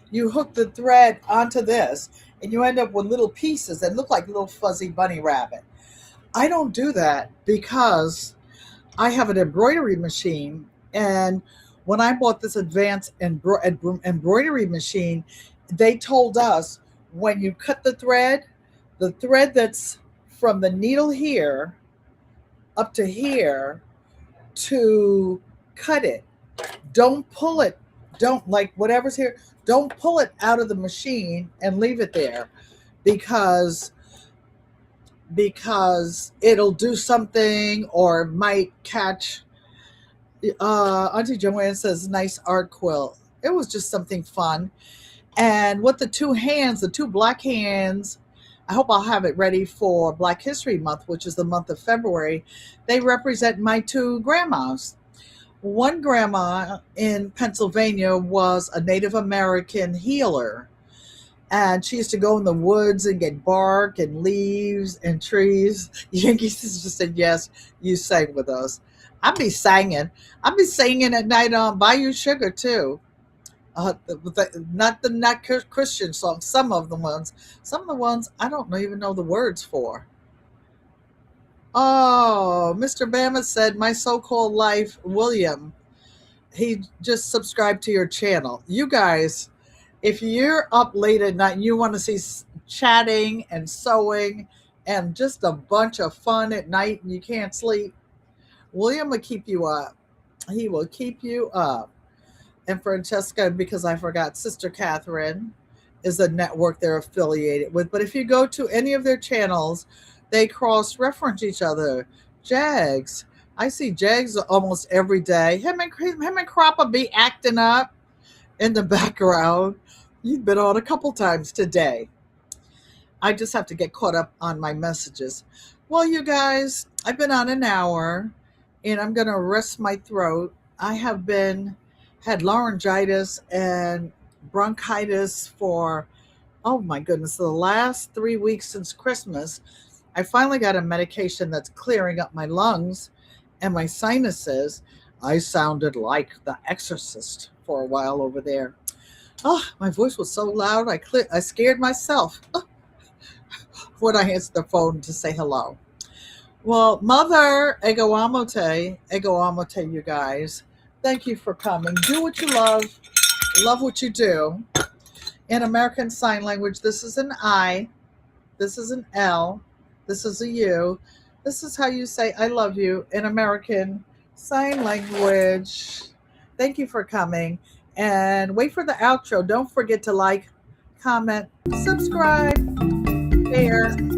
[SPEAKER 1] you hook the thread onto this, and you end up with little pieces that look like little fuzzy bunny rabbit. I don't do that because I have an embroidery machine, and when I bought this advanced embroidery machine, they told us when you cut the thread that's from the needle here up to here, to cut it. Don't pull it. Don't, like whatever's here, don't pull it out of the machine and leave it there, because it'll do something or might catch. Auntie Joanne says, nice art quilt. It was just something fun. And with the two black hands, I hope I'll have it ready for Black History Month, which is the month of February. They represent my two grandmas. One grandma in Pennsylvania was a Native American healer. And she used to go in the woods and get bark and leaves and trees. Yankee sister said, yes, you sang with us. I'd be singing. I'd be singing at night on Bayou Sugar, too. Not Christian songs, some of the ones I don't even know the words for. Oh, Mr. Bama said, my so-called life, William. He just subscribed to your channel. You guys, if you're up late at night and you want to see chatting and sewing and just a bunch of fun at night and you can't sleep, William will keep you up. He will keep you up. And Francesca, because I forgot, Sister Catherine is a network they're affiliated with. But if you go to any of their channels, they cross reference each other. Jags. I see Jags almost every day. Him and Cropper be acting up in the background. You've been on a couple times today. I just have to get caught up on my messages. Well, you guys, I've been on an hour and I'm going to rest my throat. I have had laryngitis and bronchitis for, oh my goodness, the last 3 weeks since Christmas. I finally got a medication that's clearing up my lungs and my sinuses. I sounded like the exorcist for a while over there. Oh, my voice was so loud, I scared myself when I answered the phone to say hello. Well, Mother Egoamote, you guys, thank you for coming. Do what you love what you do. In American Sign Language, this is an I, this is an L, this is a U. This is how you say I love you in American Sign Language. Thank you for coming. And wait for the outro. Don't forget to like, comment, subscribe, share.